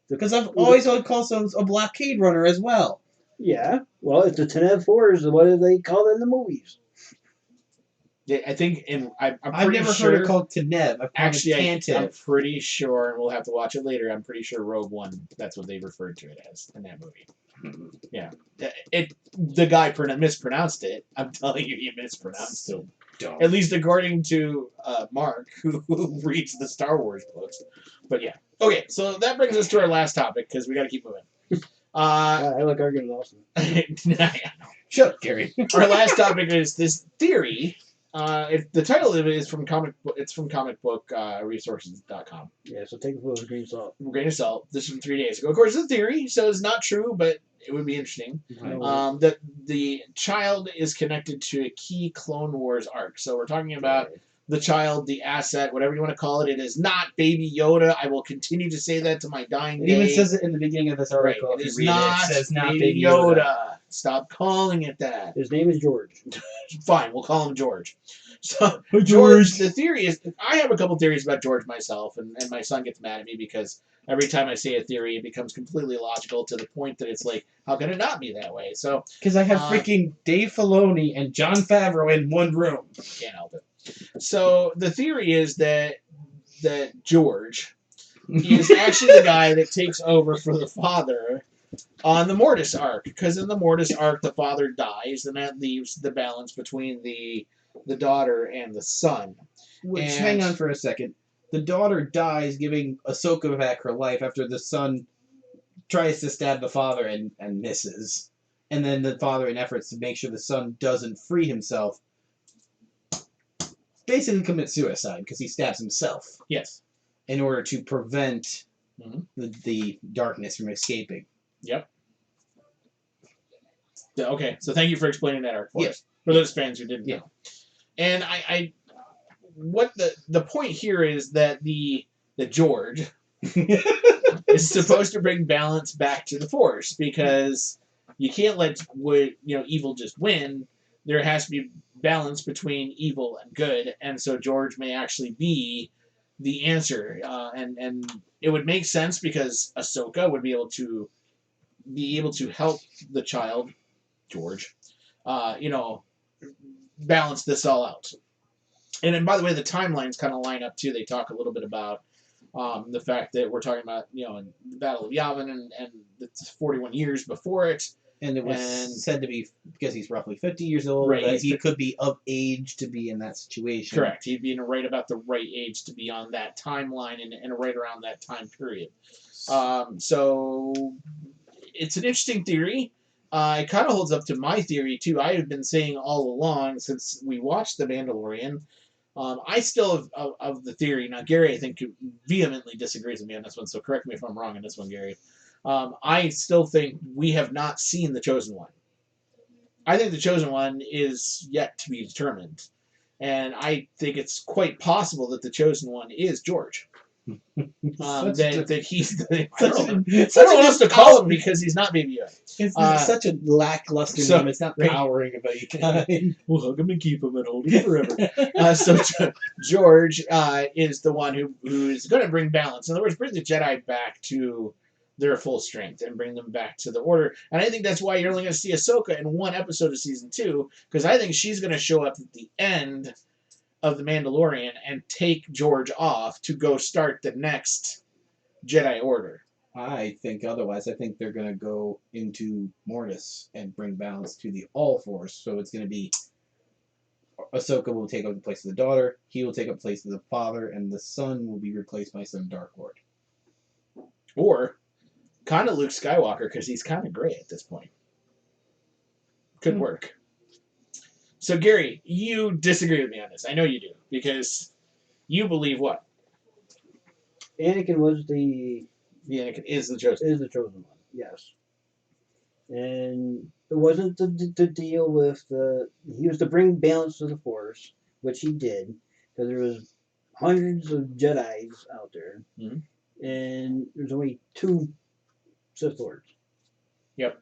Because I've always called some a blockade runner as well. Yeah, well, it's the Tenev 4 is what they call it in the movies. Yeah, I think, I've never heard it called Tenev. I'm pretty sure, and we'll have to watch it later, I'm pretty sure Rogue One, that's what they referred to it as in that movie. Yeah. The guy mispronounced it. I'm telling you, he mispronounced it. Dumb. At least according to Mark, who reads the Star Wars books. But yeah. Okay, so that brings us to our last topic, because we got to keep moving. I like arguing awesome. Shut up, Gary. Our last topic is this theory. The title of it is from comicbookresources.com. Yeah, so take it with a grain of salt. Grain of salt. This is from 3 days ago. Of course, it's a theory, so it's not true, but it would be interesting. That the child is connected to a key Clone Wars arc. So we're talking about the child, the asset, whatever you want to call it. It is not Baby Yoda. I will continue to say that to my dying day. It even says it in the beginning of this article. Right. It says not Baby Yoda. Stop calling it that. His name is George. Fine, we'll call him George. So George, the theory is, I have a couple theories about George myself, and my son gets mad at me because every time I say a theory, it becomes completely illogical to the point that it's like, how can it not be that way? So because I have freaking Dave Filoni and Jon Favreau in one room. Can't help it. So the theory is that George is actually the guy that takes over for the father on the Mortis arc, because in the Mortis arc the father dies, and that leaves the balance between the daughter and the son. Which, hang on for a second. The daughter dies, giving Ahsoka back her life after the son tries to stab the father and misses. And then the father, in efforts to make sure the son doesn't free himself, basically commits suicide because he stabs himself. Yes. In order to prevent the darkness from escaping. Yep. Okay, so thank you for explaining that arc for us. For those fans who didn't know. And what the point here is that the George is supposed to bring balance back to the Force, because you can't let evil just win. there has to be balance between evil and good, and so George may actually be the answer. And it would make sense because Ahsoka would be able to help the child, George, balance this all out. And then, by the way, the timelines kind of line up too. They talk a little bit about the fact that we're talking about, in the Battle of Yavin, and it's 41 years before it. And it was said to be, because he's roughly 50 years old, right, that he could be of age to be in that situation. Correct. He'd be right about the right age to be on that timeline and right around that time period. So it's an interesting theory. It kind of holds up to my theory, too. I have been saying all along since we watched The Mandalorian, I still have of the theory. Now, Gary, I think, vehemently disagrees with me on this one, so correct me if I'm wrong on this one, Gary. I still think we have not seen the Chosen One. I think the Chosen One is yet to be determined. And I think it's quite possible that the Chosen One is George. That he's I don't know what else to call him because he's not Baby Yoda. It's such a lackluster name. It's not powering of any kind. We'll hug him and keep him and hold him forever. So George is the one who is going to bring balance. In other words, bring the Jedi back to their full strength and bring them back to the Order. And I think that's why you're only going to see Ahsoka in one episode of season 2, because I think she's going to show up at the end of The Mandalorian and take George off to go start the next Jedi Order. I think otherwise. I think they're going to go into Mortis and bring balance to the All Force. So it's going to be Ahsoka will take up the place of the daughter, he will take up the place of the father, and the son will be replaced by some Dark Lord. Or kind of Luke Skywalker, because he's kind of gray at this point. Could work. So, Gary, you disagree with me on this. I know you do, because you believe what? Anakin was the Anakin is the chosen. Is the chosen one, yes. And it wasn't the deal with he was to bring balance to the Force, which he did, because there was hundreds of Jedis out there, and there's only 2 Sith Lords. Yep.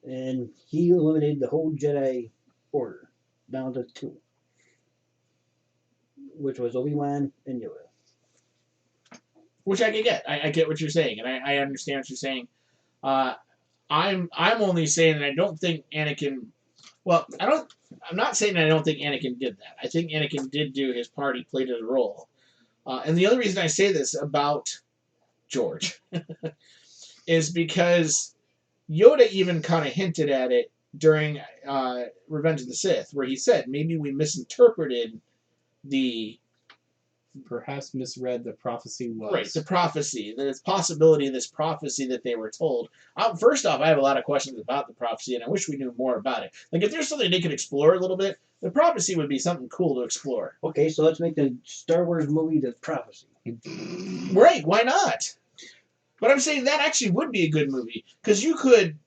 And he eliminated the whole Jedi Order down to 2, which was Obi-Wan and Yoda. Which I can get. I get what you're saying, and I understand what you're saying. I'm only saying that I don't think Anakin. Well, I'm not saying that I don't think Anakin did that. I think Anakin did do his part. He played his role. And the other reason I say this about George is because Yoda even kind of hinted at it during Revenge of the Sith, where he said maybe we misinterpreted perhaps misread the prophecy was. Right, the prophecy. There's possibility of this prophecy that they were told. First off, I have a lot of questions about the prophecy, and I wish we knew more about it. Like, if there's something they could explore a little bit, the prophecy would be something cool to explore. Okay, so let's make the Star Wars movie The Prophecy. Right, why not? But I'm saying that actually would be a good movie, because you could,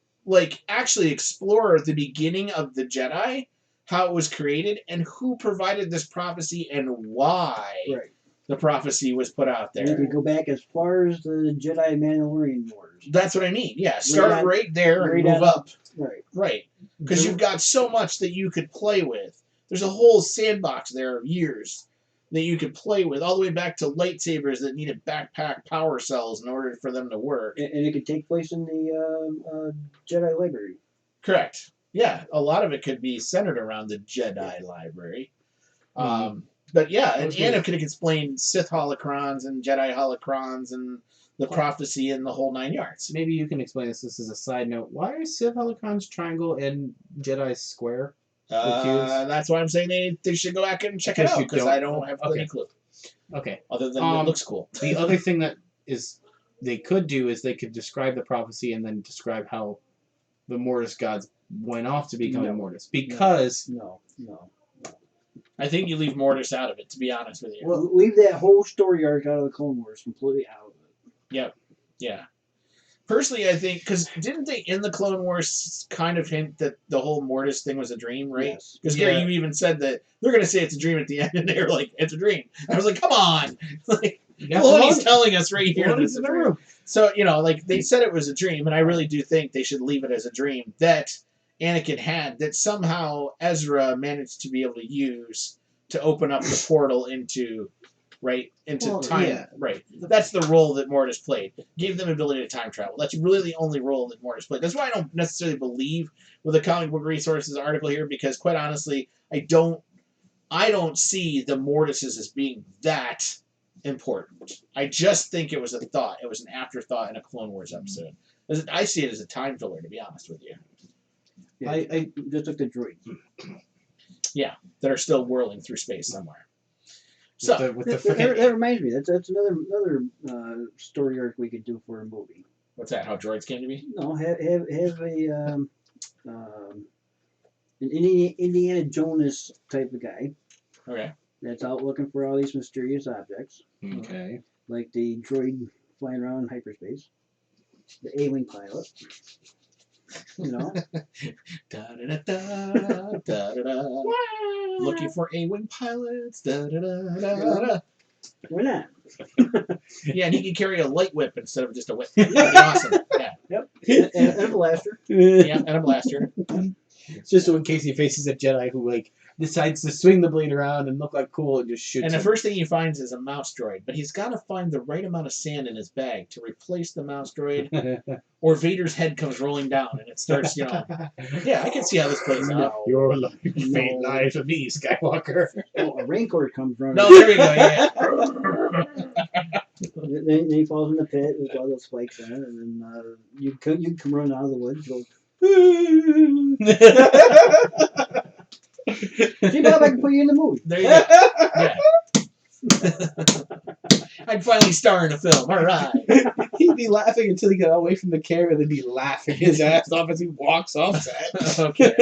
actually explore the beginning of the Jedi, how it was created, and who provided this prophecy and why. Right. The prophecy was put out there. You could go back as far as the Jedi Mandalorian Wars. That's what I mean. Yeah, start right there and move up. Right. Right. Because you've got so much that you could play with. There's a whole sandbox there of years that you could play with, all the way back to lightsabers that needed backpack power cells in order for them to work. And it could take place in the Jedi Library. Correct. Yeah, a lot of it could be centered around the Jedi Library. But yeah, and Anna could explain Sith holocrons and Jedi holocrons and the prophecy and the whole 9 yards. Maybe you can explain this. This is a side note. Why are Sith holocrons triangle and Jedi square? That's why I'm saying they should go back and check it out, because I don't have any clue. Okay. Other than it looks cool. The other thing that they could do is they could describe the prophecy and then describe how the Mortis gods went off to become Mortis. Because... No. I think you leave Mortis out of it, to be honest with you. Well, leave that whole story arc out of the Clone Wars completely out of it. Yep. Yeah. Personally, I think, because didn't they in the Clone Wars kind of hint that the whole Mortis thing was a dream, right? Because Gary, you even said that they're going to say it's a dream at the end, and they were like, it's a dream. I was like, come on! Filoni's telling us right here that it's a dream. So, they said it was a dream, and I really do think they should leave it as a dream. That Anakin had that somehow Ezra managed to be able to use to open up the portal into time. Yeah. Right. That's the role that Mortis played. Gave them ability to time travel. That's really the only role that Mortis played. That's why I don't necessarily believe with the comic book resources article here, because quite honestly, I don't see the Mortises as being that important. I just think it was a thought. It was an afterthought in a Clone Wars episode. I see it as a time filler, to be honest with you. Yeah, I just looked at droids. Yeah, that are still whirling through space somewhere. So that reminds me. That's another story arc we could do for a movie. What's that? How droids came to be? No, have a an Indiana Jones type of guy. Okay. That's out looking for all these mysterious objects. Okay. Like the droid flying around in hyperspace, the A-wing pilot. You know. Da da da da da da. Looking for A-wing pilots. Da da da da da. Why not? Yeah, and he can carry a light whip instead of just a whip. That'd be awesome. Yeah. Yep. And a blaster. Yeah, and a blaster. Just so in case he faces a Jedi who decides to swing the blade around and look like cool and just shoots. And the him. first thing he finds is a mouse droid, but he's got to find the right amount of sand in his bag to replace the mouse droid, or Vader's head comes rolling down and it starts, Yeah, I can see how this plays out. Your life, fate lies with me, Skywalker. Oh, a Rancor comes running. No, there we go. Yeah. Then he falls in the pit with all those spikes in it, and then you come running out of the woods. Go. See, Bob, I can put you in the movie. There you go. Yeah. I'd finally star in a film. All right. He'd be laughing until he got away from the camera, and then be laughing his ass off as he walks off set. Okay.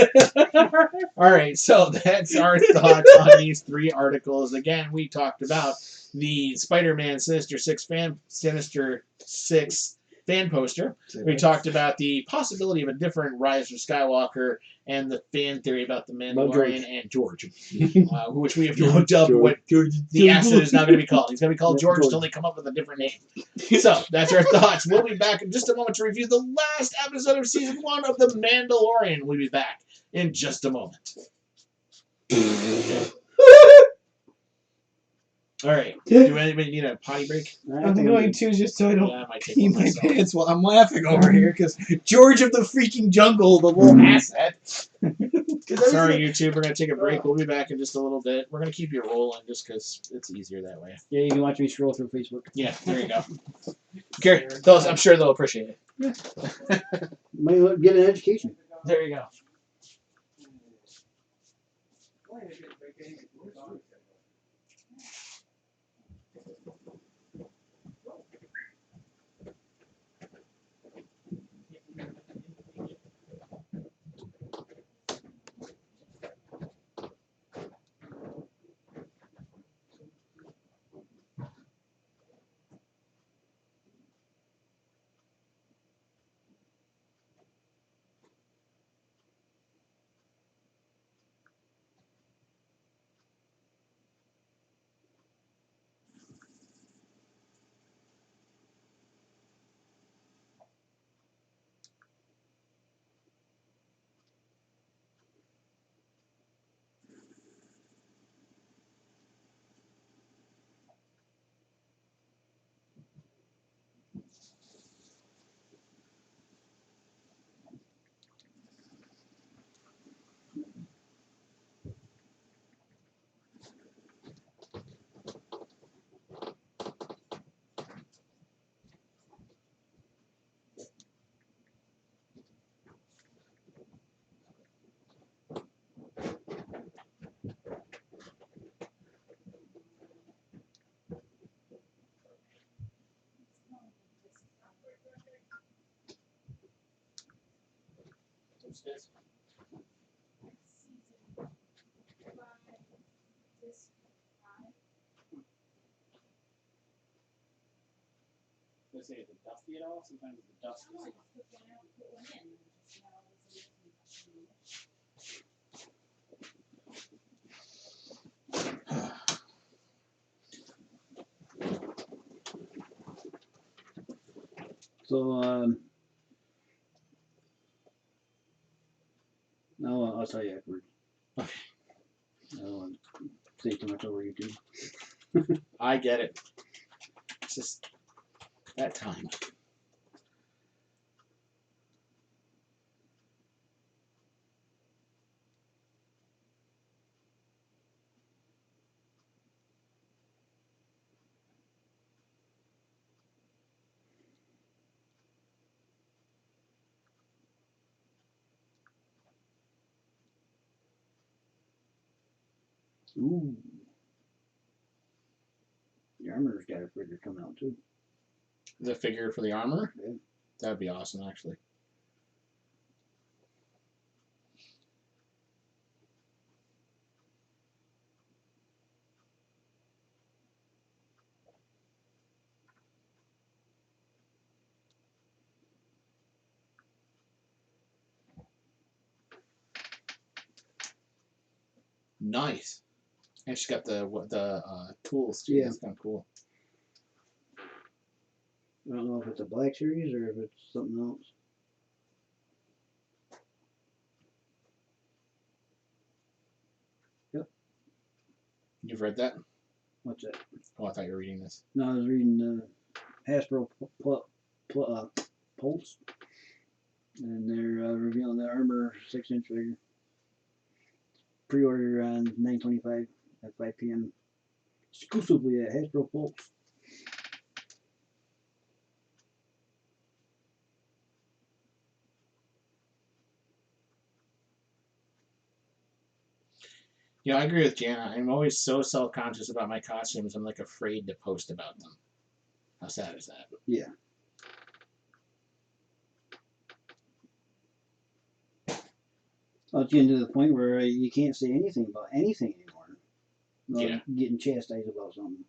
All right. So that's our thoughts on these three articles. Again, we talked about the Spider-Man Sinister Six fan poster. We talked about the possibility of a different Rise of Skywalker and the fan theory about the Mandalorian and George, which we have dubbed what the asset is now going to be called. He's going to be called George until they come up with a different name. So that's our thoughts. We'll be back in just a moment to review the last episode of Season 1 of The Mandalorian. We'll be back in just a moment. Okay. All right. Do anybody need a potty break? I'm going to just so I don't pee my myself. pants while I'm laughing over here because George of the freaking jungle, the little asset. Sorry, YouTube. We're going to take a break. We'll be back in just a little bit. We're going to keep you rolling just because it's easier that way. Yeah, you can watch me scroll through Facebook. Yeah, there you go. Gary, I'm sure they'll appreciate it. Might get an education. There you go. Is it dusty at all? Sometimes the dust is. So, I'll tell you afterwards. Okay. I don't want to say too much over YouTube. I get it. It's just that time. Ooh. The armor's got a figure coming out too. The figure for the armor? Yeah. That would be awesome, actually. Nice. And she's got the tools too. Yeah. That's kind of cool. I don't know if it's a black series or if it's something else. Yep. You've read that? What's that? Oh, I thought you were reading this. No, I was reading Hasbro Pulse, and they're revealing the Armor 6-inch figure. Pre-order on 9/25 at 5 p.m. exclusively at Hasbro Pulse. Yeah, I agree with Jana. I'm always so self-conscious about my costumes. I'm like afraid to post about them. How sad is that? Yeah. Well, it's getting to the point where you can't say anything about anything anymore. Yeah. Getting chastised about something.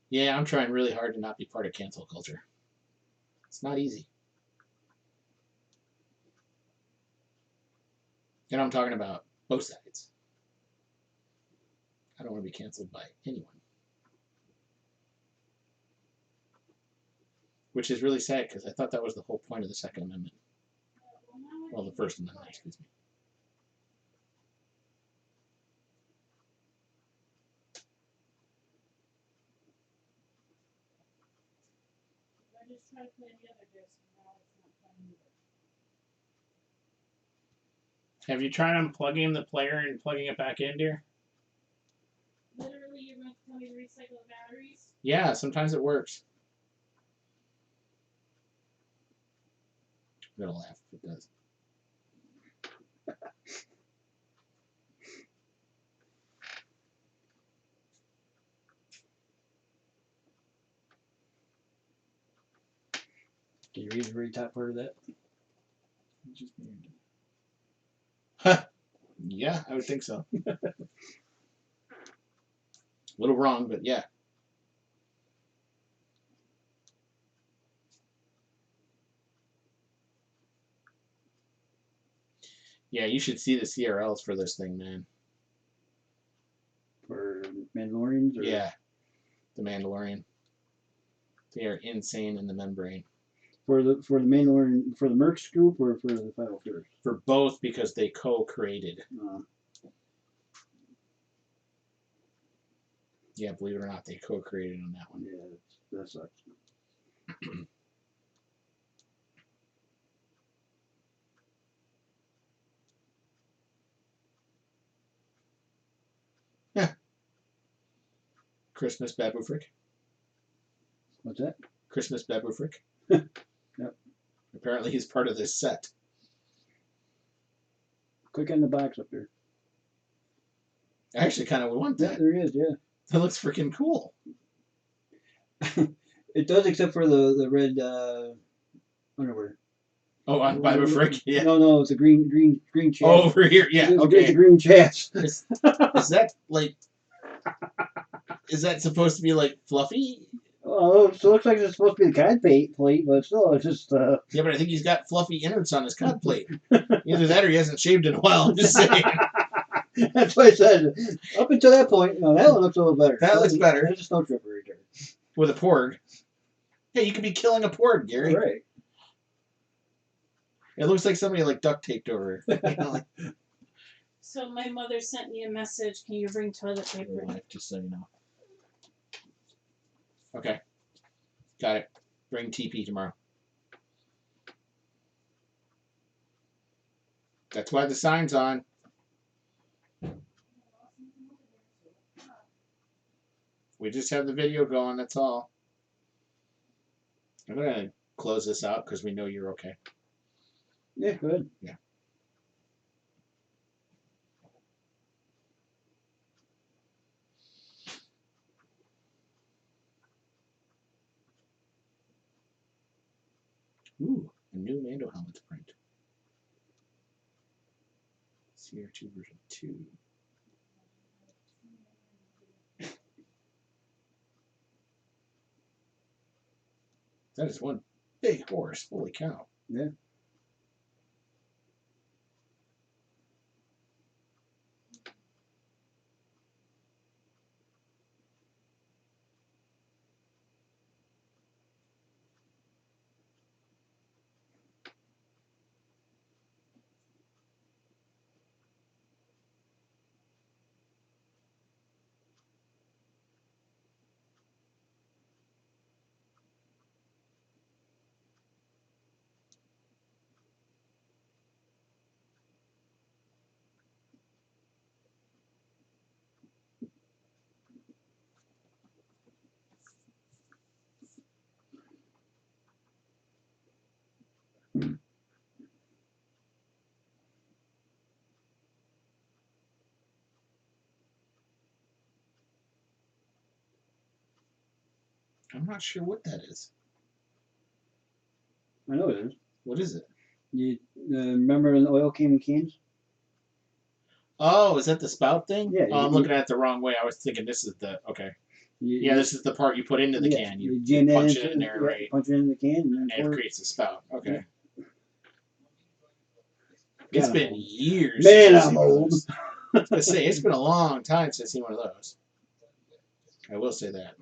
Yeah, I'm trying really hard to not be part of cancel culture. It's not easy. And I'm talking about both sides. I don't want to be canceled by anyone. Which is really sad because I thought that was the whole point of the Second Amendment. Well, the First Amendment, excuse me. Have you tried unplugging the player and plugging it back in, dear? Literally, you're going to tell me to recycle the batteries? Yeah, sometimes it works. I'm gonna laugh if it does. Can you read the very top part of that? Huh. Yeah, I would think so. A little wrong, but yeah. Yeah, you should see the CRLs for this thing, man. For Mandalorians? Or? Yeah, the Mandalorian. They are insane in the membrane. For the Mandalorian, for the Mercs group, or for the 501st? For both, because they co-created. Yeah, believe it or not, they co-created on that one. Yeah, that sucks. Yeah. Christmas Babu Frick. What's that? Christmas Babu Frick. Yep. Apparently he's part of this set. Click on the box up there. I actually kind of want that. Yeah, there he is, yeah. That looks freaking cool. It does, except for the red underwear. Oh, on Babu Frick? Yeah. No, it's a green chaps. Oh, over here, yeah, It's okay. the green chaps. Is that, like... Is that supposed to be, like, fluffy? Oh, so it looks like it's supposed to be the cod plate, but still, it's just... Yeah, but I think he's got fluffy innards on his cod plate. Either that or he hasn't shaved in a while, I'm just saying. That's what I said. Up until that point, that one looks a little better. That looks better. That's a snow trooper right there. With a porg. Yeah, you could be killing a porg, Gary. Right. It looks like somebody like duct taped over it. You know, like, So my mother sent me a message. Can you bring toilet paper? life, just so you know. Okay. Got it. Bring TP tomorrow. That's why the sign's on. We just have the video going, that's all. I'm going to close this out because we know you're okay. Yeah, good. Yeah. Ooh, a new Mando helmet print. CR2 version 2. That is one big horse. Holy cow. Yeah. I'm not sure what that is. I know it is. What is it? You remember when the oil came in cans? Oh, is that the spout thing? Yeah. Oh, I'm looking at it the wrong way. I was thinking this is the... Okay. Yeah, this is the part you put into the can. You jam that punch into, it in there, right? Punch it in the can. And it creates a spout. Okay. Yeah. It's Kinda been old. years. Man, since I've I'm seen one of old. those. I was going to say, it's been a long time since I've seen one of those. I will say that.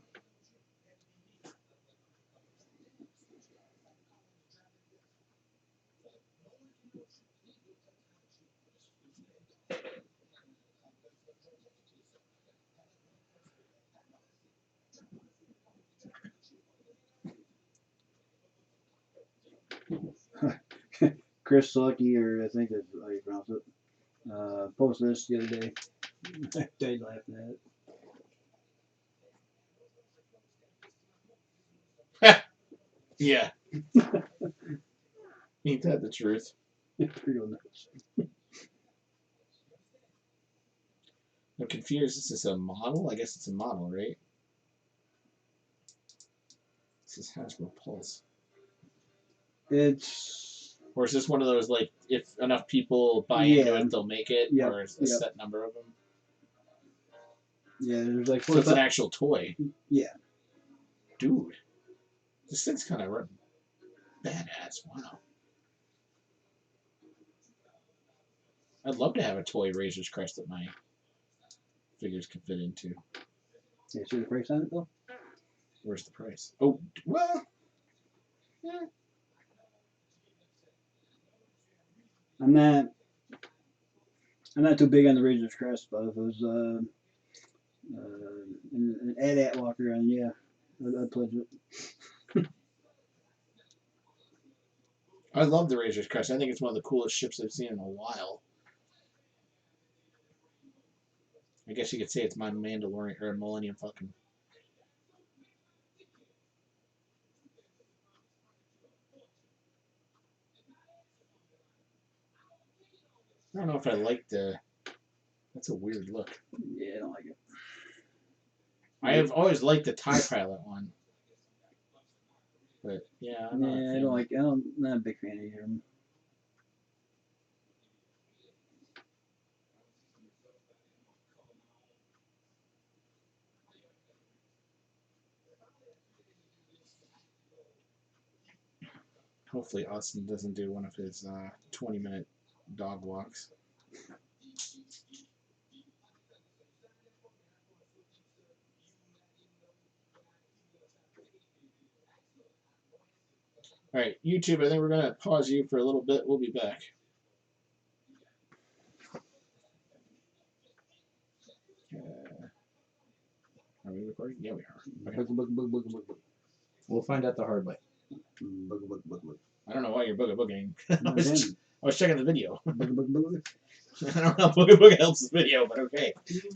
Chris Lucky, or I think that's how you pronounce it, posted this the other day. I died laughing at it. Yeah. Ain't that the truth? It's real nuts. I'm confused. This is a model? I guess it's a model, right? This is Hasbro Pulse. It's... Or is this one of those, like, if enough people buy into it, they'll make it? Yep. Or is a set number of them? Yeah, there's like... So it's an actual toy? Yeah. Dude. This thing's kind of badass. Wow. I'd love to have a toy Razor's Crest that my figures can fit into. Yeah, see the price on it, though? Where's the price? Oh, well... Yeah. I'm not too big on the Razor's Crest, but if it was an AT-AT walker, and yeah, I'd pledge it. I love the Razor's Crest. I think it's one of the coolest ships I've seen in a while. I guess you could say it's my Mandalorian or Millennium Falcon. I don't know if I like the... That's a weird look. Yeah, I don't like it. I have always liked the TIE Pilot one. But, yeah, I'm not a big fan of him. Hopefully Austin doesn't do one of his 20-minute dog walks. All right, YouTube, I think we're going to pause you for a little bit. We'll be back. Are we recording? Yeah, we are. Okay. We'll find out the hard way. I don't know why you're boogie-boogieing. I was checking the video. I don't know how boogie-boogie helps the video, but okay.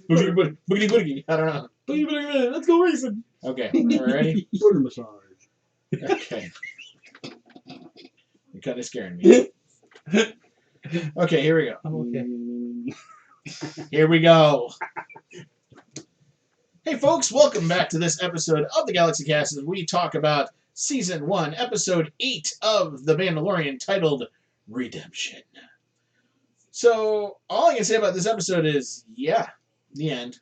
Boogie-boogie. I don't know. Boogie-boogie, let's go racing. Okay, all ready? Foot massage. Okay. You're kind of scaring me. Okay, here we go. I'm okay. Here we go. Hey folks, welcome back to this episode of the GalaxyCast as we talk about Season 1, Episode 8 of The Mandalorian, titled Redemption. So, all I can say about this episode is, yeah, the end.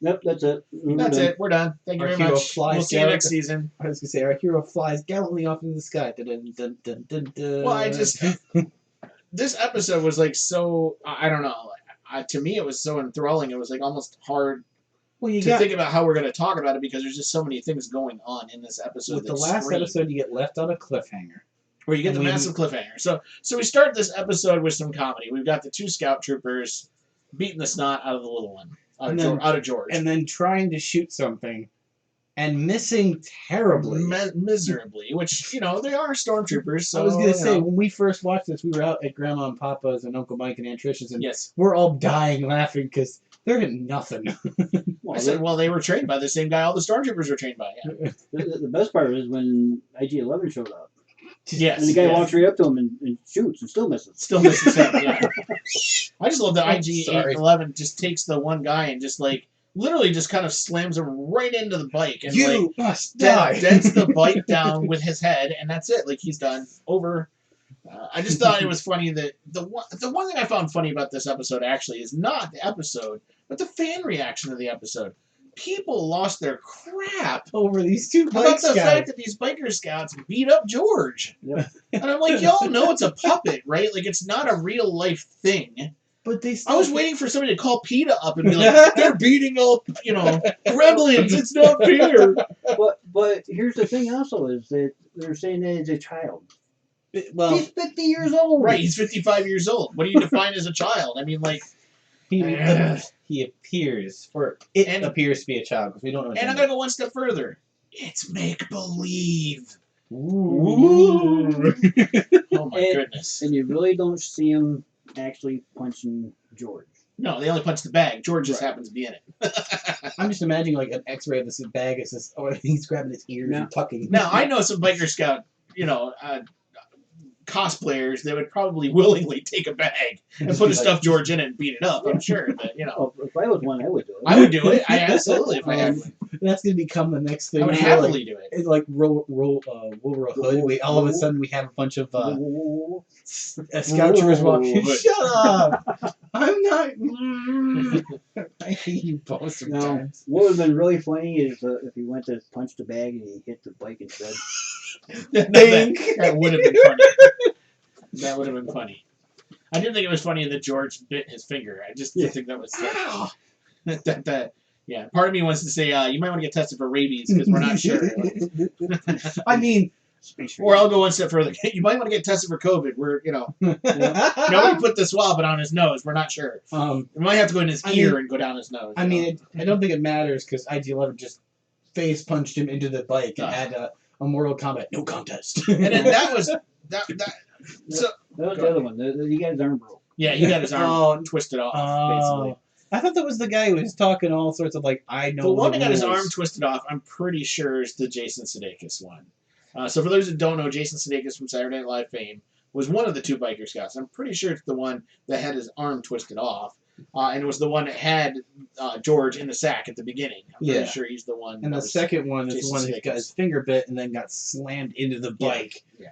Nope, that's it. That's it. We're done. Thank you Our very hero much. flies We'll see you down. next season. I was going to say, our hero flies gallantly off into the sky. Dun, dun, dun, dun, dun. Well, I just... this episode was like so... I don't know. To me, it was so enthralling. It was like almost hard to think about how we're going to talk about it because there's just so many things going on in this episode. With the last episode, you get left on a cliffhanger. Where you get the massive cliffhanger. So we start this episode with some comedy. We've got the two scout troopers beating the snot out of the little one. Out of George. And then trying to shoot something and missing terribly. Miserably. Which, they are stormtroopers. So, I was going to say, when we first watched this, we were out at Grandma and Papa's and Uncle Mike and Aunt Trish's, and yes, we're all dying laughing because they're getting nothing. I said, well, they were trained by the same guy all the stormtroopers were trained by. Yeah. The best part is when IG-11 showed up. Yes. And the guy walks right up to him and shoots and still misses. Still misses him, yeah. I just love that IG-11 just takes the one guy and just, literally just kind of slams him right into the bike. And, you must die! Dents the bike down with his head, and that's it. He's done. Over. I just thought it was funny that the one thing I found funny about this episode actually is not the episode, but the fan reaction to the episode. People lost their crap over these two bike about scouts. The fact that these biker scouts beat up George. Yep. And I'm like, y'all know it's a puppet, right? It's not a real life thing. But they still I was waiting for somebody to call PETA up and be like, they're beating up, gremlins. It's not fair. But here's the thing also is that they're saying that he's a child. Well, he's 50 years old. Right, he's 55 years old. What do you define as a child? I mean, he appears, appears to be a child, because we don't know. And I'm going to go one step further. It's make-believe. Ooh. Oh, my goodness. And you really don't see him actually punching George. No, they only punch the bag. George just happens to be in it. I'm just imagining an X-ray of this bag. It's just, he's grabbing his ears and tucking. Now, I know some biker scout, cosplayers that would probably willingly take a bag and put a stuffed George in it and beat it up. I'm sure that if I was one, I would do it. I would do it. I absolutely if I had one. That's gonna become the next thing. I would happily do it. It's like roll a hood. All of a sudden we have a bunch of scout troopers walking. Shut up! I'm not. I hate you both sometimes. What would have been really funny is if he went to punch the bag and he hit the bike instead. That would have been funny. That would have been funny. I didn't think it was funny that George bit his finger. I just didn't think that was yeah. Part of me wants to say you might want to get tested for rabies because we're not sure. I mean, or I'll go one step further. You might want to get tested for COVID. We're nobody put the swab on his nose. We're not sure. We might have to go in his ear and go down his nose. I mean, I don't think it matters because IG-11 just face punched him into the bike and had a Mortal Kombat no contest. And then that was that. So that was the other one. He got his arm broke. Yeah, he got his arm twisted off. Basically, I thought that was the guy who was talking all sorts of I know. The one that got his arm twisted off, I'm pretty sure is the Jason Sudeikis one. So for those who don't know, Jason Sudeikis from Saturday Night Live fame was one of the two biker scouts. I'm pretty sure it's the one that had his arm twisted off. And it was the one that had George in the sack at the beginning. I'm pretty sure he's the one. And the second one is the one that got his finger bit and then got slammed into the bike. Yeah.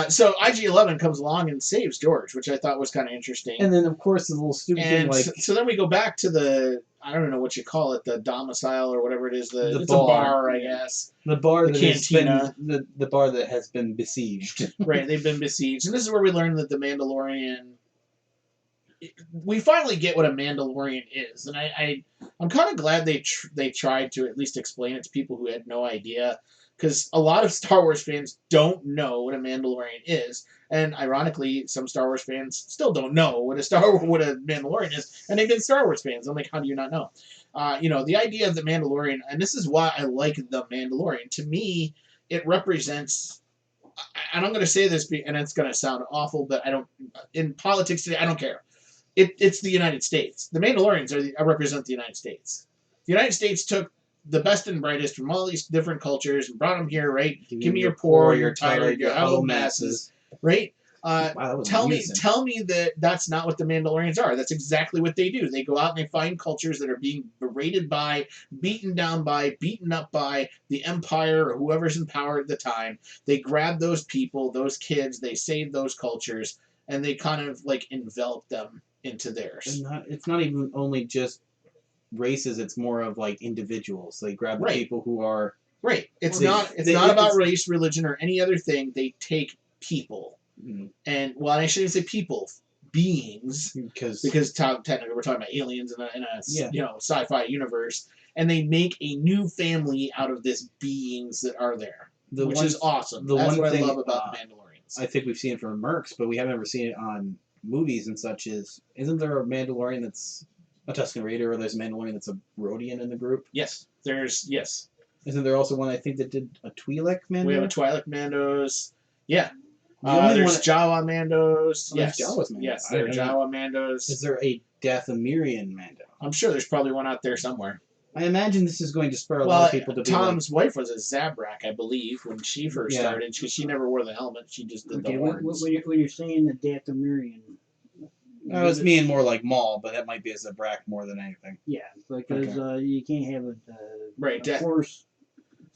So IG-11 comes along and saves George, which I thought was kind of interesting. And then, of course, the little stupid thing so then we go back to the, I don't know what you call it, the domicile or whatever it is. It's bar. A bar, I guess. The bar that cantina. The bar that has been besieged. Right, they've been besieged. And this is where we learn that the Mandalorian... We finally get what a Mandalorian is. And I'm kind of glad they tried to at least explain it to people who had no idea. because a lot of Star Wars fans don't know what a Mandalorian is, and ironically, some Star Wars fans still don't know what a Mandalorian is, and they've been Star Wars fans. I'm like, how do you not know? The idea of the Mandalorian, and this is why I like the Mandalorian. To me, it represents. And I'm going to say this, and it's going to sound awful, but I don't. In politics today, I don't care. It's the United States. The Mandalorians represent the United States. The United States took the best and brightest from all these different cultures and brought them here, right? Give me your poor, your tired, your hollow masses, right? Wow, tell me that that's not what the Mandalorians are. That's exactly what they do. They go out and they find cultures that are being berated by, beaten down by, beaten up by the Empire or whoever's in power at the time. They grab those people, those kids, they save those cultures, and they kind of like envelop them into theirs. It's not even only just races, it's more of like individuals. They grab the people who are right. It's not about race, religion, or any other thing. They take people, and well, I shouldn't say people, beings, because technically we're talking about aliens in a sci-fi universe, and they make a new family out of this beings that are there, which is awesome. That's what I love about the Mandalorians. I think we've seen it from Mercs, but we haven't ever seen it on movies and such. Isn't there a Mandalorian that's a Tusken Raider, or there's a Mandalorian that's a Rodian in the group? Yes. Isn't there also one, I think, that did a Twi'lek Mando? We have a Twi'lek Mandos. Yeah. There's Jawa Mandos. Yes. Jawas Mandos. Yes, there are Jawa Mandos. Is there a Dathomirian Mando? I'm sure there's probably one out there somewhere. I imagine this is going to spur a lot of people to be Tom's wife was a Zabrak, I believe, when she first started, because she never wore the helmet. She just did the horns. When you're saying the Dathomirian... I was meaning more like Maul, but that might be a Zabrak more than anything. Yeah, because you can't have a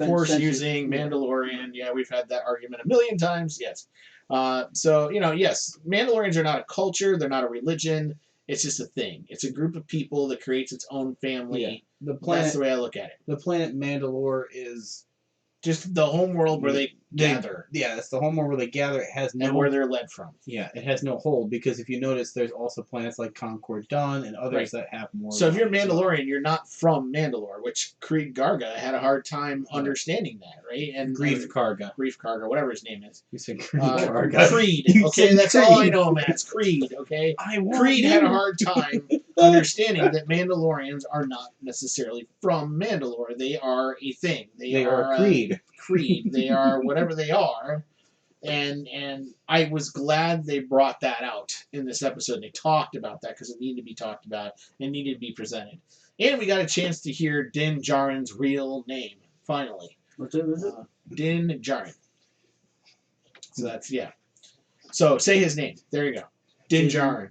Force using Mandalorian. Yeah, we've had that argument a million times. Yes. Yes, Mandalorians are not a culture. They're not a religion. It's just a thing. It's a group of people that creates its own family. Yeah. That's the way I look at it. The planet Mandalore is just the home world where they gather. Yeah, it's the home world where they gather. It has no... And where they're led from. Yeah, it has no hold, because if you notice, there's also planets like Concord Dawn and others that have more... So if you're Mandalorian, you're not from Mandalore, which Creed Garga had a hard time understanding that, right? And Grief Karga, whatever his name is. You said Creed Karga. Creed, okay? That's Creed. All I know, man. It's Creed, okay? Creed had a hard time understanding that Mandalorians are not necessarily from Mandalore. They are a thing. They are Creed. Creed. They are whatever they are. And I was glad they brought that out in this episode. And they talked about that because it needed to be talked about and needed to be presented. And we got a chance to hear Din Djarin's real name, finally. What's it? Din Djarin. So that's, yeah. So say his name. There you go. Din Djarin.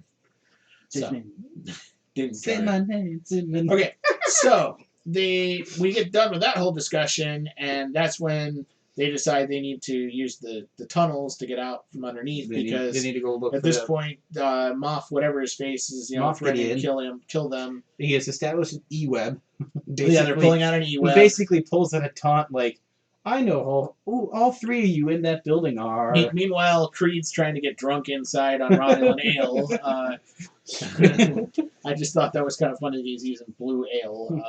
Din Djarin. Say my name. Okay, so we get done with that whole discussion, and that's when they decide they need to use the tunnels to get out from underneath, because they need to go look at this point, Moff, whatever his face is, threatening to kill them. He has established an E-web. Yeah, they're pulling out an E-web. He basically pulls out a taunt like, I know all three of you in that building are. Meanwhile, Creed's trying to get drunk inside on Romulan ale. I just thought that was kind of funny that he's using blue ale.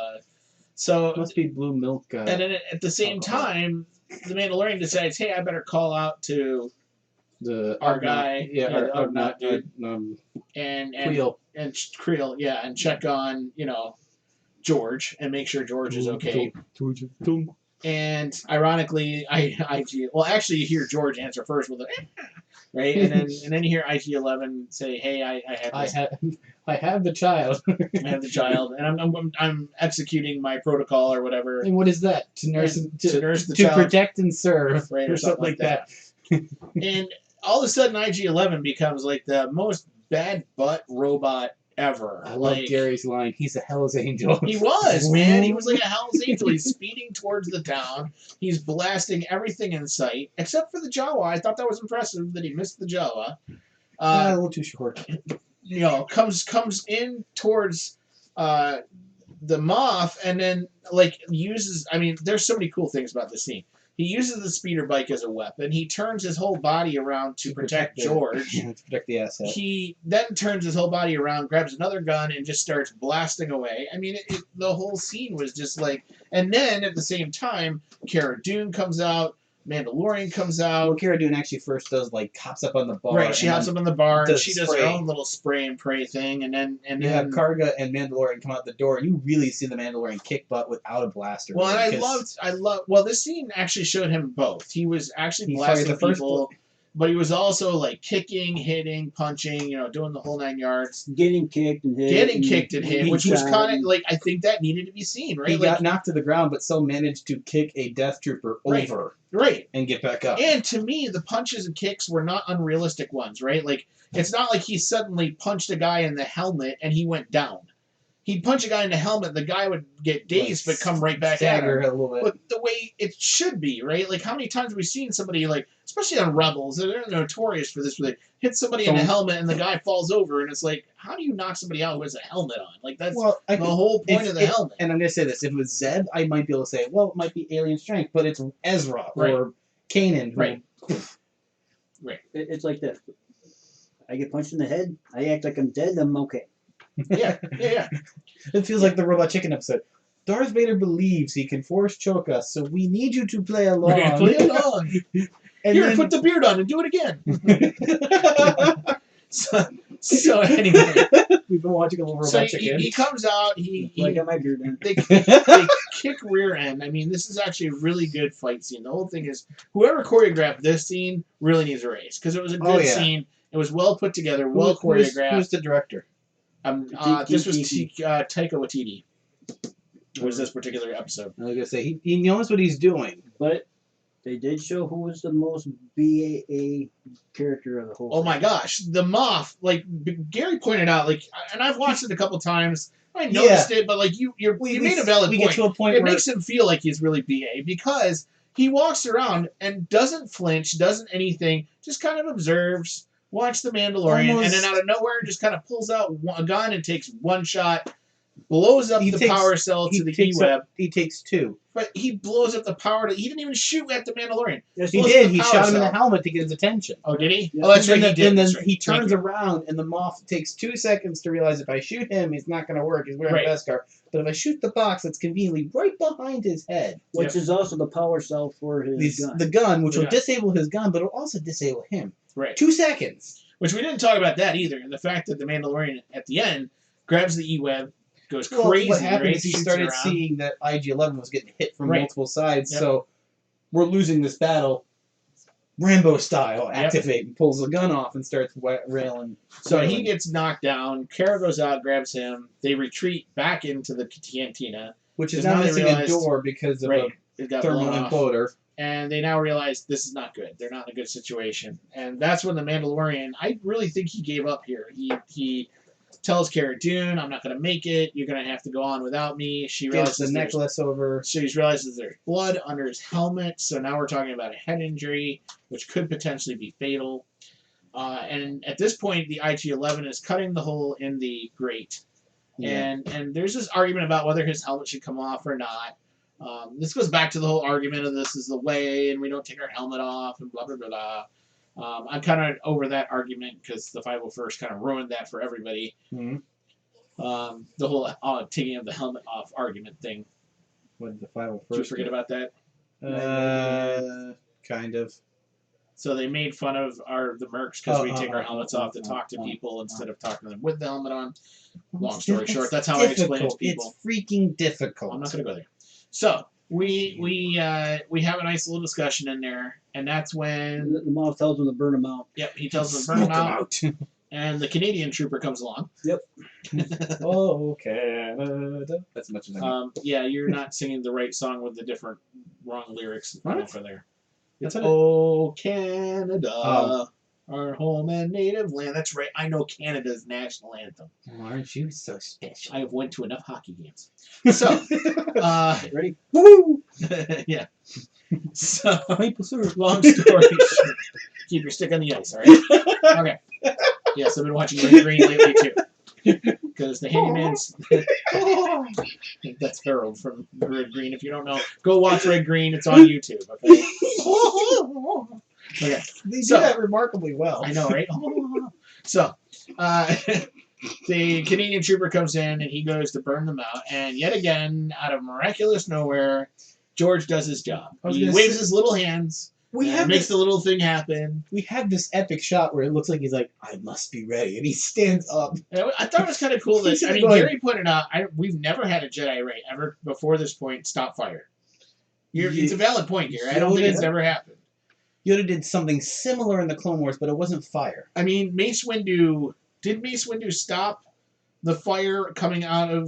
So must be blue milk. And then at the same time, the Mandalorian decides, hey, I better call out to our guy, Ugnaught dude, and Creel, and check on George and make sure George is okay. And ironically, actually, you hear George answer first with a right, and then you hear IG-11 say, "Hey, I have the child. I have the child, and I'm executing my protocol or whatever." And what is that? To nurse the child, protect and serve, right, or something like that. And all of a sudden, IG-11 becomes like the most bad butt robot ever. I love Gary's line. He's a Hell's Angel. He was, man. He was like a Hell's Angel. He's speeding towards the town. He's blasting everything in sight, except for the Jawa. I thought that was impressive that he missed the Jawa. A little too short. Comes in towards the Moff, and then uses. I mean, there's so many cool things about this scene. He uses the speeder bike as a weapon. He turns his whole body around to protect George. To protect the asset. He then turns his whole body around, grabs another gun, and just starts blasting away. I mean, the whole scene was just like... And then, at the same time, Cara Dune comes out, Mandalorian comes out. Well, Cara Dune actually first does, like, hops up on the bar. Right, she hops up on the bar, and she does spray. her own little spray and pray thing, and then... You have Karga and Mandalorian come out the door, and you really see the Mandalorian kick butt without a blaster. Well, and I love... Well, this scene actually showed him both. He was actually blasting people, but he was also, like, kicking, hitting, punching, doing the whole 9 yards. Getting kicked and hit. Getting kicked and hit, which was kind of, like, I think that needed to be seen, right? He got knocked to the ground, but still managed to kick a Death Trooper over. Right. And get back up. And to me, the punches and kicks were not unrealistic ones, right? Like, it's not like he suddenly punched a guy in the helmet and he went down. He'd punch a guy in the helmet, the guy would get dazed but come right back at him. A little bit. But the way it should be, right? Like, how many times have we seen somebody, like, especially on Rebels, they're notorious for this, where they hit somebody in the helmet and the guy falls over, and it's like, how do you knock somebody out who has a helmet on? Like, that's the whole point of the helmet. And I'm going to say this, if it was Zeb, I might be able to say, well, it might be alien strength, but it's Ezra or Kanan. Right. It's like this. I get punched in the head, I act like I'm dead, I'm okay. Yeah. It feels like the Robot Chicken episode. Darth Vader believes he can force choke us, so we need you to play along. Play along. And here, put the beard on and do it again. so anyway, we've been watching a little Robot Chicken. He comes out. I got my beard on. They kick rear end. I mean, this is actually a really good fight scene. The whole thing is, whoever choreographed this scene really needs a raise because it was a good scene. It was well put together, well choreographed. Who's the director? This was Taika Waititi. Was this particular episode? I was gonna say he knows what he's doing, but they did show who was the most BAA character of the whole. Oh my gosh, the Moff! Like Gary pointed out, like, and I've watched it a couple times. I noticed it, but like you made a valid point. Get to a point it where makes him feel like he's really BA because he walks around and doesn't flinch, doesn't anything, just kind of observes. Watch The Mandalorian, and then out of nowhere, just kind of pulls out a gun and takes one shot, blows up the power cell to the E-Web. He takes two. But he blows up the power. He didn't even shoot at the Mandalorian. Yes, he did. He shot him in the helmet to get his attention. Oh, did he? Yeah. Oh, that's right. And then he turns around, and the Moff takes 2 seconds to realize if I shoot him, it's not going to work. He's wearing a Beskar. But if I shoot the box, it's conveniently right behind his head. Which is also the power cell for his gun. The gun, which will disable his gun, but it'll also disable him. Right. 2 seconds. Which we didn't talk about that either. And the fact that the Mandalorian, at the end, grabs the E-Web, goes crazy. What happened is he started seeing that IG-11 was getting hit from multiple sides, so we're losing this battle. Rambo style, activate, and pulls the gun off and starts railing. So he gets knocked down. Cara goes out, grabs him. They retreat back into the cantina. Which is now missing a door because of a thermal imploder. And they now realize this is not good. They're not in a good situation. And that's when the Mandalorian, I really think he gave up here. He tells Cara Dune, I'm not going to make it. You're going to have to go on without me. She realizes the necklace over. She realizes there's blood under his helmet. So now we're talking about a head injury, which could potentially be fatal. And at this point, the IG-11 is cutting the hole in the grate. Yeah. And there's this argument about whether his helmet should come off or not. This goes back to the whole argument of this is the way, and we don't take our helmet off, and blah, blah, blah, blah. I'm kind of over that argument because the 501st kind of ruined that for everybody. Mm-hmm. The whole taking of the helmet off argument thing. What did the 501st? Did you forget about that? Kind of. So they made fun of the mercs because we take our helmets off to talk to people instead of talking to them with the helmet on. Long story short, that's how I explain it to people. It's freaking difficult. I'm not going to go there. So we have a nice little discussion in there, and that's when the Moff tells him to burn them out. Yep, he tells them to burn them out, and the Canadian trooper comes along. Yep. Oh, Canada. That's much of that. Yeah, you're not singing the right song with the different wrong lyrics over there. It's Oh Canada, our home and native land. That's right. I know Canada's national anthem. Oh, aren't you so special? I have went to enough hockey games. So, ready? Woo! Yeah. So, long story short, keep your stick on the ice, all right? Okay. Yes, I've been watching Green lately too. Because the handyman's That's Harold from Red Green. If you don't know, go watch Red Green. It's on YouTube. Okay. Okay. They do that remarkably well. I know, right? So, the Canadian trooper comes in and he goes to burn them out, and yet again, out of miraculous nowhere, George does his job. He waves his little hands. Makes the little thing happen. We have this epic shot where it looks like he's like, I must be ready. And he stands up. I thought it was kind of cool that, I mean, Gary pointed out, we've never had a Jedi Knight ever before this point stop fire. It's a valid point, Gary. I don't think it's ever happened. Yoda did something similar in the Clone Wars, but it wasn't fire. I mean, did Mace Windu stop the fire coming out of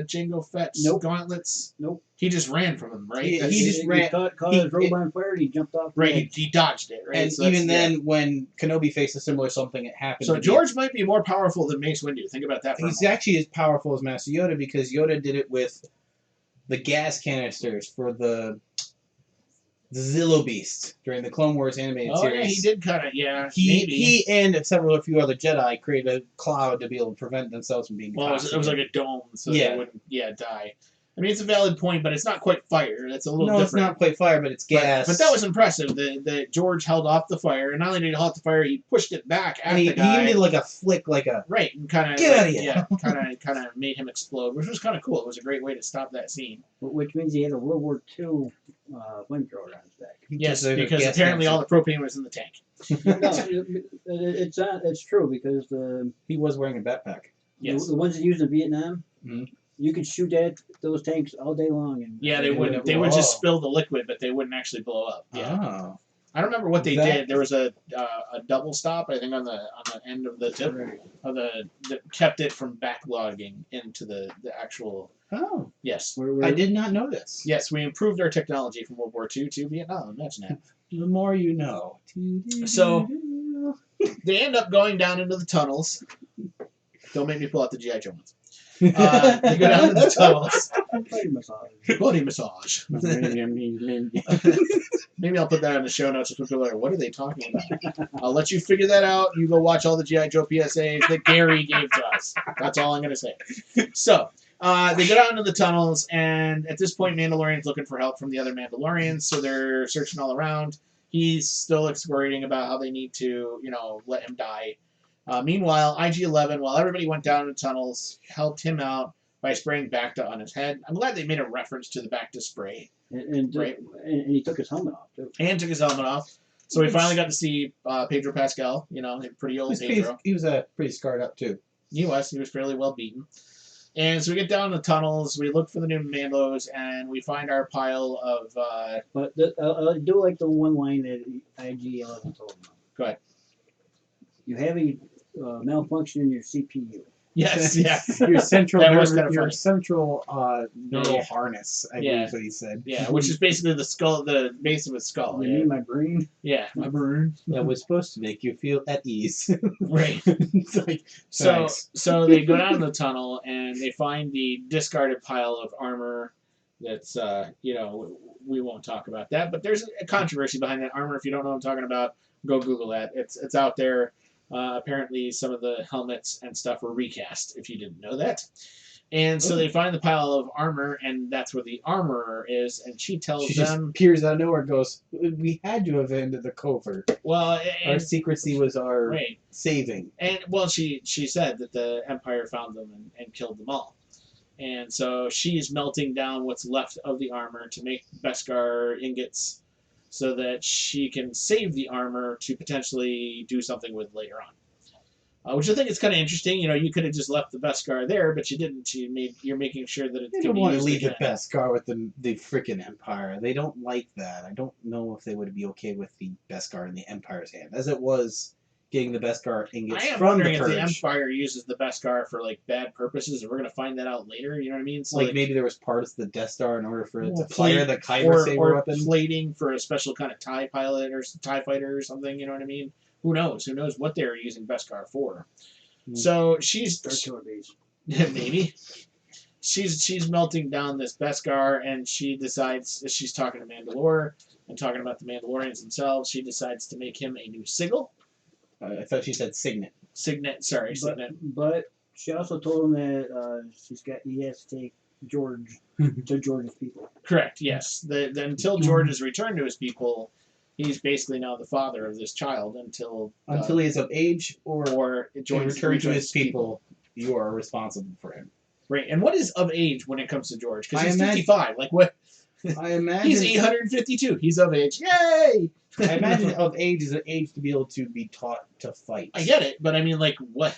Jango Fett's gauntlets? Nope. He just ran from him, right? He just ran. Caught his robe on fire and he jumped off. Right, he dodged it, right? And so even then, when Kenobi faced a similar something, it happened. So George might be more powerful than Mace Windu. Think about that for a moment. He's actually as powerful as Master Yoda because Yoda did it with the gas canisters for the Zillo Beast during the Clone Wars animated series. Yeah, he did kind of, He and a few other Jedi created a cloud to be able to prevent themselves from being it was like a dome, so they wouldn't, die. I mean, it's a valid point, but it's not quite fire. That's a little different. No, it's not quite fire, but it's gas. But that was impressive that George held off the fire, and not only did he hold off the fire, he pushed it back at the guy. He even did like a flick, like a... Right, and kind of... Get out of here! Yeah, kind of made him explode, which was kind of cool. It was a great way to stop that scene. Which means he had a World War II flamethrower on his back. Yes, because apparently all the propane was in the tank. It's true, because he was wearing a backpack. Yes. The ones that used in Vietnam... Mm-hmm. You could shoot at those tanks all day long. And they wouldn't. They would just spill the liquid, but they wouldn't actually blow up. Yeah. Oh. I don't remember what they did. There was a double stop, I think, on the end of the tip of that kept it from backlogging into the actual. Oh. Yes. I did not know this. Yes, we improved our technology from World War II to Vietnam. Imagine that. The more you know. So they end up going down into the tunnels. Don't make me pull out the G.I. Joe ones. They go down to the tunnels. Body massage. Maybe I'll put that in the show notes. So people are like, what are they talking about? I'll let you figure that out. You go watch all the G.I. Joe PSAs that Gary gave to us. That's all I'm going to say. So, they go down into the tunnels, and at this point, Mandalorian's looking for help from the other Mandalorians, so they're searching all around. He's still worrying about how they need to, let him die. Meanwhile, IG-11, while everybody went down in the tunnels, helped him out by spraying Bacta on his head. I'm glad they made a reference to the Bacta spray. And he took his helmet off, too. And took his helmet off. So we finally got to see Pedro Pascal, pretty old Pedro. He was pretty scarred up, too. He was fairly well beaten. And so we get down in the tunnels, we look for the new Mandos, and we find our pile of... But I do like the one line that IG-11 told him. Go ahead. You have a malfunction in your CPU. Yes, yeah. Your central neural harness, I believe is what he said. Yeah, which is basically the skull, the base of his skull. You mean my brain? Yeah, my brain. That was supposed to make you feel at ease. Right. So they go down the tunnel and they find the discarded pile of armor that's, we won't talk about that, but there's a controversy behind that armor. If you don't know what I'm talking about, go Google that. It's out there. Apparently, some of the helmets and stuff were recast, if you didn't know that. And so they find the pile of armor, and that's where the armorer is, and she tells them... She just appears out of nowhere and goes, we had to have ended the covert. Well, our secrecy was our saving. And, well, she said that the Empire found them and killed them all. And so she's melting down what's left of the armor to make Beskar ingots so that she can save the armor to potentially do something with later on. Which I think is kind of interesting. You could have just left the Beskar there, but you didn't. You're making sure that it's going to be used. They don't want to leave the Beskar with the freaking Empire. They don't like that. I don't know if they would be okay with the Beskar in the Empire's hand, as it was getting the Beskar ingots from the Purge. I am wondering if the Empire uses the Beskar for bad purposes, and we're going to find that out later. You know what I mean? So maybe there was parts of the Death Star in order for it to fire the Kyber saber weapon, or plating for a special kind of TIE pilot or TIE fighter or something. You know what I mean? Who knows? Who knows what they're using Beskar for? So she's maybe she's melting down this Beskar, and she decides she's talking to Mandalore and talking about the Mandalorians themselves. She decides to make him a new sigil. I thought she said signet. Signet. But she also told him that he has to take George's people. Correct. Yes. Until George is returned to his people, he's basically now the father of this child until he is of age or George return to his people. You are responsible for him. Right. And what is of age when it comes to George? Because he's 55. Like what? I imagine he's 852. He's of age. Yay! I imagine of age is an age to be able to be taught to fight. I get it, but I mean, like, what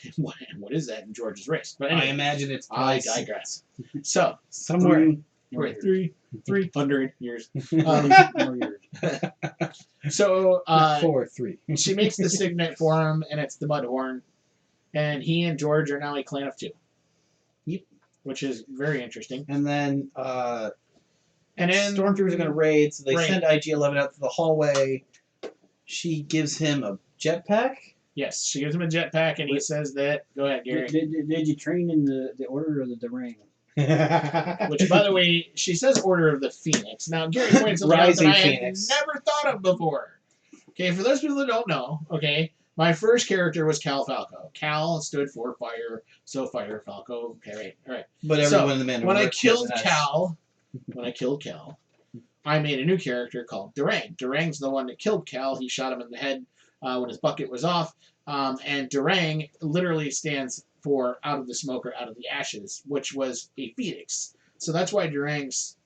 is that in George's race? But anyway, I imagine it's. I digress. So somewhere 300 years. More years. So 3. She makes the signet for him, and it's the Mudhorn, and he and George are now a clan of 2. Yep. Which is very interesting. And then Stormtroopers are going to raid, so they send IG-11 out to the hallway. She gives him a jetpack. Yes, she gives him a jetpack, and he says that. Go ahead, Gary. Did you train in the Order of the Ring? Which, by the way, she says Order of the Phoenix. Now, Gary points something out that I had never thought of before. Okay, for those people that don't know, okay, my first character was Cal Falco. Cal stood for fire, so fire, Falco. Okay, all right. But everyone in the Mandalorian. When I killed Cal, I made a new character called Durang. Durang's the one that killed Cal. He shot him in the head when his bucket was off. And Durang literally stands for out of the smoke or out of the ashes, which was a phoenix. So that's why Durang's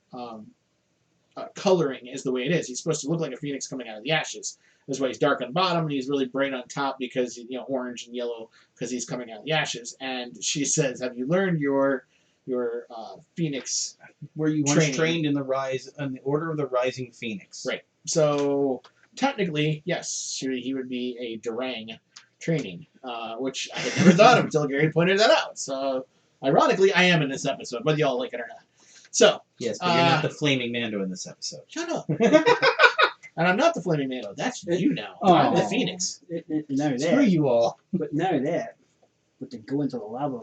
coloring is the way it is. He's supposed to look like a phoenix coming out of the ashes. That's why he's dark on bottom and he's really bright on top because, orange and yellow because he's coming out of the ashes. And she says, have you learned your Phoenix where you once trained in the Order of the Rising Phoenix. Right. So technically, yes, he would be a Durang training, which I had never thought of until Gary pointed that out. So ironically, I am in this episode, whether y'all like it or not. So yes, but you're not the Flaming Mando in this episode. Shut up. And I'm not the Flaming Mando. That's you now. I'm the Phoenix. Screw you all. But none of that. But to go into the lava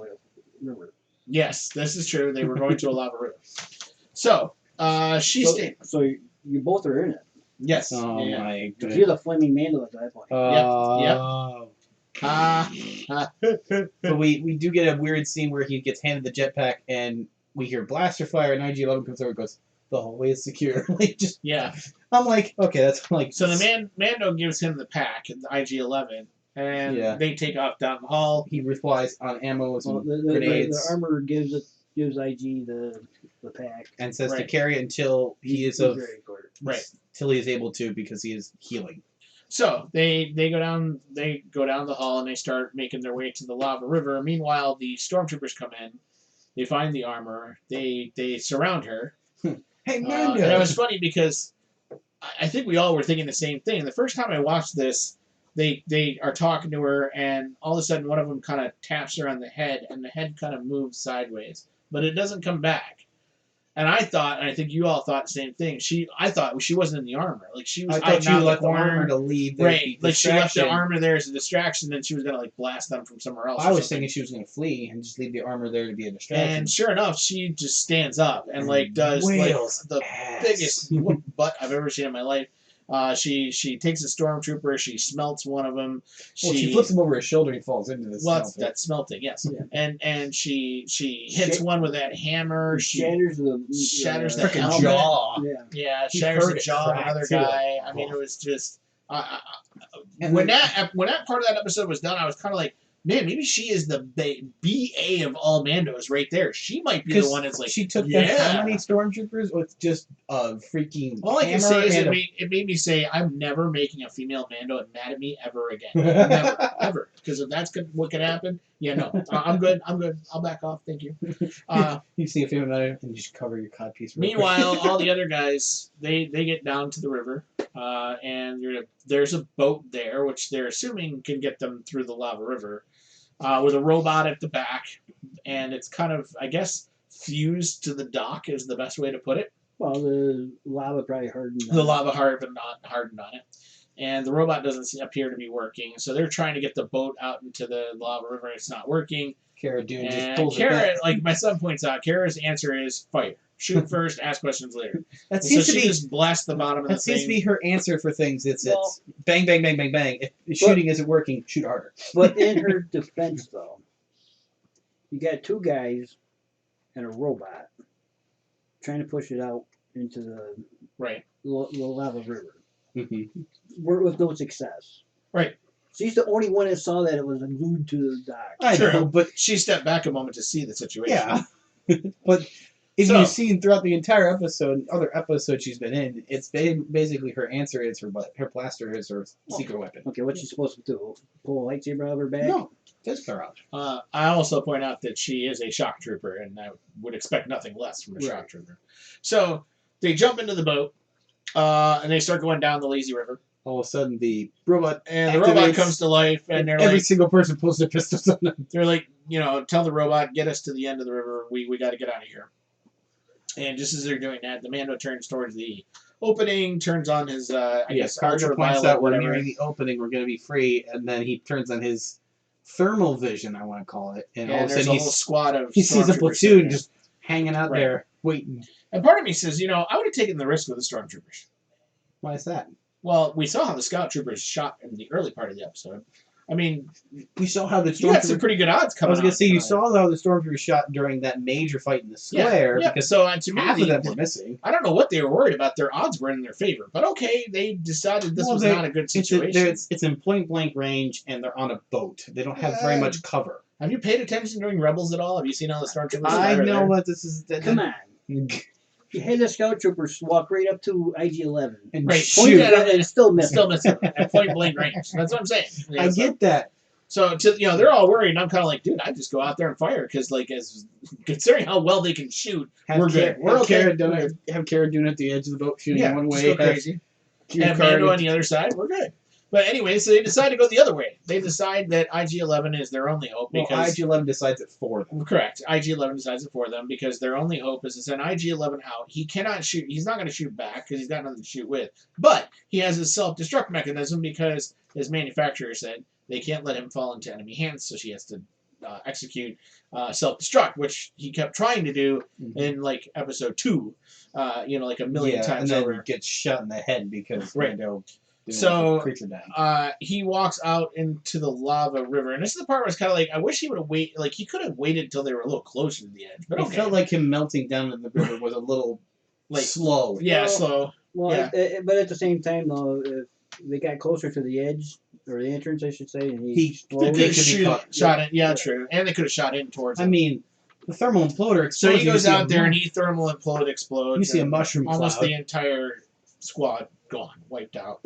river. Yes, this is true. They were going to a lava river. So, So you both are in it. Yes. Oh my goodness. You're the Flaming Mandal at that point. Yep. But we do get a weird scene where he gets handed the jetpack and we hear blaster fire and IG-11 comes over and goes, the hallway is secure. I'm like, okay, that's like... So the Mando gives him the pack, the IG-11, and they take off down the hall. He replies on ammo and grenades. The armor gives IG the pack. And says to carry it until he is till he is able to because he is healing. So they go down the hall and they start making their way to the lava river. Meanwhile, the stormtroopers come in. They find the armor. They surround her. Hey, Mando! And it was funny because I think we all were thinking the same thing. The first time I watched this, they are talking to her, and all of a sudden one of them kind of taps her on the head, and the head kind of moves sideways, but it doesn't come back. And I thought, and I think you all thought the same thing. I thought she wasn't in the armor. Like she was. I thought you left the armor to leave. Right, like she left the armor there as a distraction, and she was gonna blast them from somewhere else. I was thinking she was gonna flee and just leave the armor there to be a distraction. And sure enough, she just stands up and does the biggest butt I've ever seen in my life. She takes a stormtrooper. She smelts one of them. She flips him over his shoulder. And he falls into the. Well, that's smelting. Yes, and she hits one with that hammer. She shatters the helmet. jaw. Yeah, shatters the jaw of another guy. I mean, it was just. When that part of that episode was done, I was kind of like, man, maybe she is the BA of all Mandos right there. She might be the one that's she took how many stormtroopers with just a freaking all I can hammer say is it made me say I'm never making a female Mando mad at me ever again. Never, ever. Because if that's what could happen, no. I'm good. I'll back off. Thank you. You see a female Mando and you just cover your codpiece. Meanwhile, all the other guys, they get down to the river, and there's a boat there, which they're assuming can get them through the lava river. With a robot at the back, and it's kind of, I guess, fused to the dock is the best way to put it. Well, the lava probably hardened. The lava hardened on it, and the robot doesn't appear to be working. So they're trying to get the boat out into the lava river. It's not working. Cara Dune just pulls it. Like my son points out, Kara's answer is fire. Shoot first, ask questions later. That seems to be just blast the bottom of the thing. That seems to be her answer for things. It's bang, bang, bang, bang, bang. If shooting isn't working, shoot harder. But in her defense, though, you got 2 guys and a robot. trying to push it out into the lava river. With no success. Right. She's the only one that saw that it was glued to the dock. I know, but she stepped back a moment to see the situation. Yeah. But if you've seen throughout the entire episode, other episodes she's been in, it's basically her answer is her blaster is her secret weapon. Okay, what's she supposed to do? Pull a lightsaber out of her bag? No, just her out. I also point out that she is a shock trooper, and I would expect nothing less from a shock trooper. So they jump into the boat, and they start going down the lazy river. All of a sudden, the robot comes to life, and they're every single person pulls their pistols on them. They're like, tell the robot, get us to the end of the river. We got to get out of here. And just as they're doing that, the Mando turns towards the opening, turns on his, Carter points out we're nearing the opening, we're going to be free, and then he turns on his thermal vision, I want to call it, and all of a sudden a whole squad of he sees a platoon just hanging out there, waiting. And part of me says, I would have taken the risk with the stormtroopers. Why is that? Well, we saw how the scout troopers shot in the early part of the episode. I mean, we saw how the stormtroopers... You had some pretty good odds coming. I was going to say, you saw how the stormtroopers shot during that major fight in the square. Yeah. Because so half of them were missing. I don't know what they were worried about. Their odds were in their favor. But okay, they decided this was not a good situation. It's in point-blank range, and they're on a boat. They don't have very much cover. Have you paid attention during Rebels at all? Have you seen how the stormtroopers I know what this is... Come on. You had the scout troopers walk right up to IG-11 and shoot at it, and it's still missing. Still missing at point blank range. That's what I'm saying. I get that. So they're all worried, and I'm kind of like, dude, I just go out there and fire because, as considering how well they can shoot, we're good. We're okay. Have Cara Dune at the edge of the boat shooting one way. Go crazy. And Mando on the other side. We're good. But anyway, so they decide to go the other way. They decide that IG-11 is their only hope. Because IG-11 decides it for them. Correct. IG-11 decides it for them because their only hope is to send IG-11 out. He cannot shoot. He's not going to shoot back because he's got nothing to shoot with. But he has a self-destruct mechanism because his manufacturer said they can't let him fall into enemy hands, so she has to execute self-destruct, which he kept trying to do in episode 2, a million times and then over. Gets shot in the head because Mando. So he walks out into the lava river, and this is the part where it's kind of like I wish he would have waited. He could have waited until they were a little closer to the edge. But it felt like him melting down in the river was a little slow. Yeah, slow. Well, but at the same time, though, if they got closer to the edge or the entrance, I should say, and he could have shot it. Yeah, true. And they could have shot in towards him. I mean, the thermal imploder explodes. So he goes out there and he thermal explodes. You see a mushroom cloud. Almost the entire squad gone, wiped out.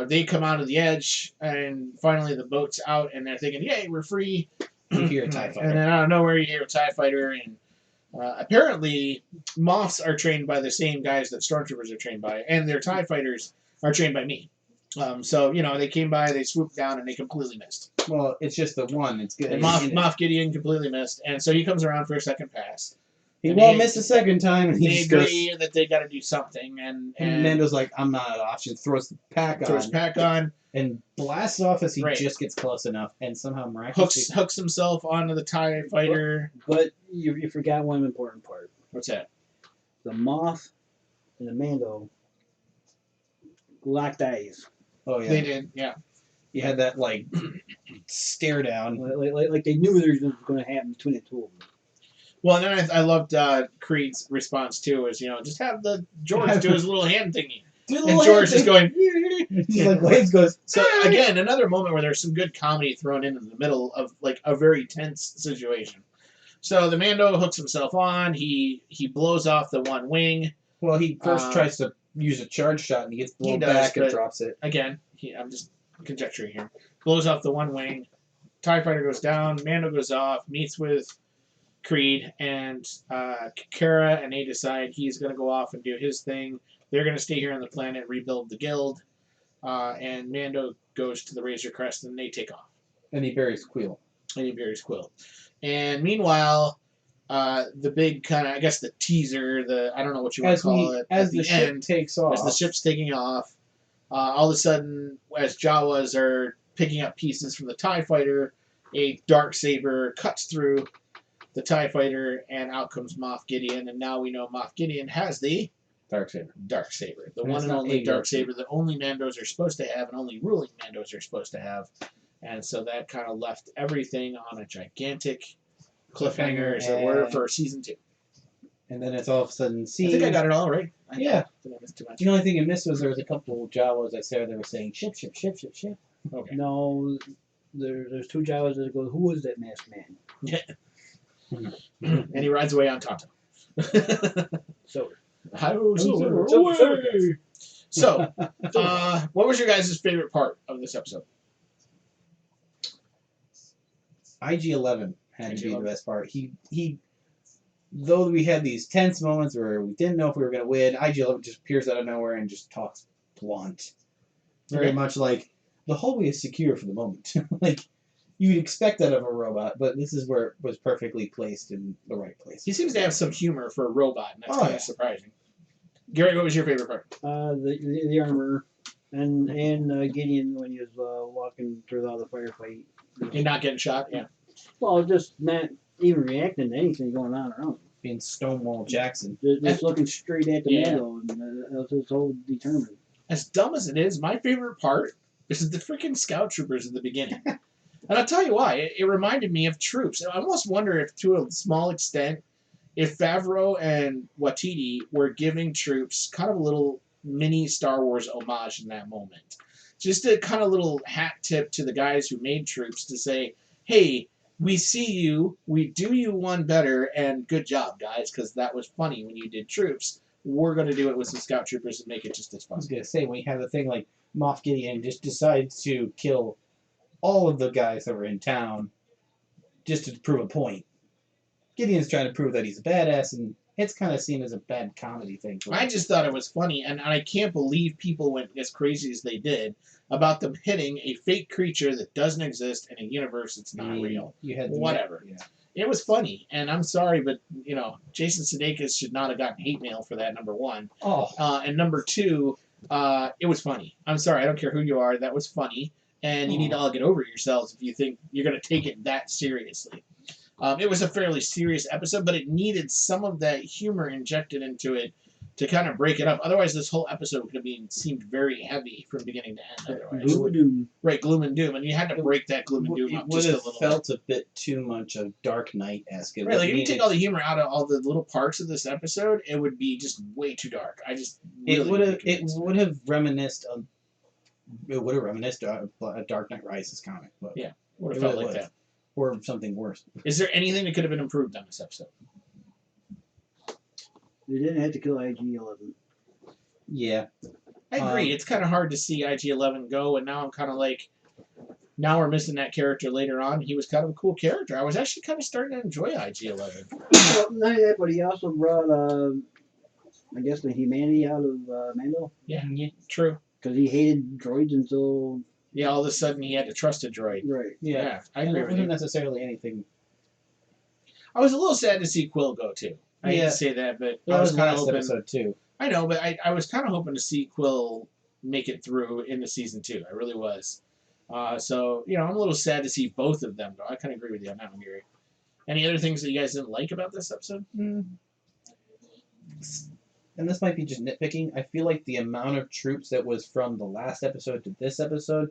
They come out of the edge, and finally the boat's out, and they're thinking, yay, we're free. You hear a TIE fighter. And then out of nowhere, you hear a TIE fighter, and apparently Moths are trained by the same guys that Stormtroopers are trained by, and their TIE fighters are trained by me. So, they came by, they swooped down, and they completely missed. Well, it's just the one. It's good. And Moff Gideon completely missed, and so he comes around for a second pass. He won't miss a second time. And they agree that they got to do something, and Mando's like, "I'm not an option." Throws the pack on, and blasts off as he just gets close enough, and somehow miraculously hooks himself onto the TIE fighter. But you forgot one important part. What's that? The Moth and the Mando locked eyes. Oh yeah, they did. Yeah, you had that stare down, like they knew there was going to happen between the two of them. Well, and then I loved Creed's response too. Is just have the George do his little hand thingy, and George is going. He's like Waves goes. So again, another moment where there's some good comedy thrown in the middle of a very tense situation. So the Mando hooks himself on. He blows off the one wing. Well, he first tries to use a charge shot, and he gets blown back and drops it. Again, I'm just conjecturing here. Blows off the one wing. TIE fighter goes down. Mando goes off. Meets with Creed and Cara, and they decide he's going to go off and do his thing. They're going to stay here on the planet, rebuild the guild, and Mando goes to the Razor Crest, and they take off. And he buries Quill. And meanwhile, the big kind of, I guess the teaser, I don't know what you want to call it, as the ship takes off. As the ship's taking off, all of a sudden, as Jawas are picking up pieces from the TIE fighter, a Darksaber cuts through the TIE fighter, and out comes Moff Gideon, and now we know Moff Gideon has the Darksaber. The one and only Darksaber that only Mandos are supposed to have, and only ruling Mandos are supposed to have. And so that kind of left everything on a gigantic cliffhanger, as it were, for season 2. And then it's all of a sudden I think I got it all right. Yeah. I think I missed too much. The only thing you missed was there was a couple Jawas I saw that were saying ship. Okay. No, there's 2 Jawas that go, who is that masked man? And he rides away on Tonto. So, away. So, what was your guys' favorite part of this episode? IG-11 had to be the best part. He, though we had these tense moments where we didn't know if we were going to win, IG-11 just appears out of nowhere and just talks blunt. Very much like, the hallway is secure for the moment. Like, you'd expect that of a robot, but this is where it was perfectly placed in the right place. He seems to have some humor for a robot, and that's kind of surprising. Gary, what was your favorite part? The armor and Gideon when he was walking through all the firefight. You're not getting shot, yeah. Well, just not even reacting to anything going on around him. Being Stonewall Jackson. Just looking straight at the Mando, and that was his whole determined. As dumb as it is, my favorite part is the freaking scout troopers at the beginning. And I'll tell you why. It reminded me of troops. I almost wonder if, to a small extent, if Favreau and Watiti were giving troops kind of a little mini Star Wars homage in that moment. Just a kind of little hat tip to the guys who made troops to say, hey, we see you, we do you one better, and good job, guys, because that was funny when you did troops. We're going to do it with some scout troopers and make it just as fun. I was going to say, when you have the thing like Moff Gideon just decides to kill all of the guys that were in town just to prove a point. Gideon's trying to prove that he's a badass, and it's kind of seen as a bad comedy thing. I just thought it was funny, and I can't believe people went as crazy as they did about them hitting a fake creature that doesn't exist in a universe that's not real. You had whatever. Yeah. It was funny, and I'm sorry, but Jason Sudeikis should not have gotten hate mail for that. Number one, and number two, it was funny. I'm sorry, I don't care who you are. That was funny, and you need to all get over yourselves if you think you're going to take it that seriously. It was a fairly serious episode, but it needed some of that humor injected into it to kind of break it up. Otherwise, this whole episode could have seemed very heavy from beginning to end. Otherwise, gloom and doom. Right, gloom and doom, and you had to break that gloom and doom up just a little. It would have felt a bit too much of Dark Knight-esque. Right, like if you take all the humor out of all the little parts of this episode, it would be just way too dark. It would have reminisced of a Dark Knight Rises comic book. Yeah, would have felt like that. Or something worse. Is there anything that could have been improved on this episode? They didn't have to kill IG-11. Yeah. I agree. It's kind of hard to see IG-11 go, and now I'm kind of like, now we're missing that character later on. He was kind of a cool character. I was actually kind of starting to enjoy IG-11. Well, not only that, but he also brought, I guess, the humanity out of Mando. Yeah, true. Because he hated droids until... Yeah, all of a sudden he had to trust a droid. Right. Yeah, I agree with you. It wasn't necessarily anything. I was a little sad to see Quill go too. I hate to say that, but I was kind of hoping. Episode 2. I know, but I was kind of hoping to see Quill make it through into season 2. I really was. So I'm a little sad to see both of them go. I kind of agree with you on that one, Gary. Any other things that you guys didn't like about this episode? And this might be just nitpicking. I feel like the amount of troops that was from the last episode to this episode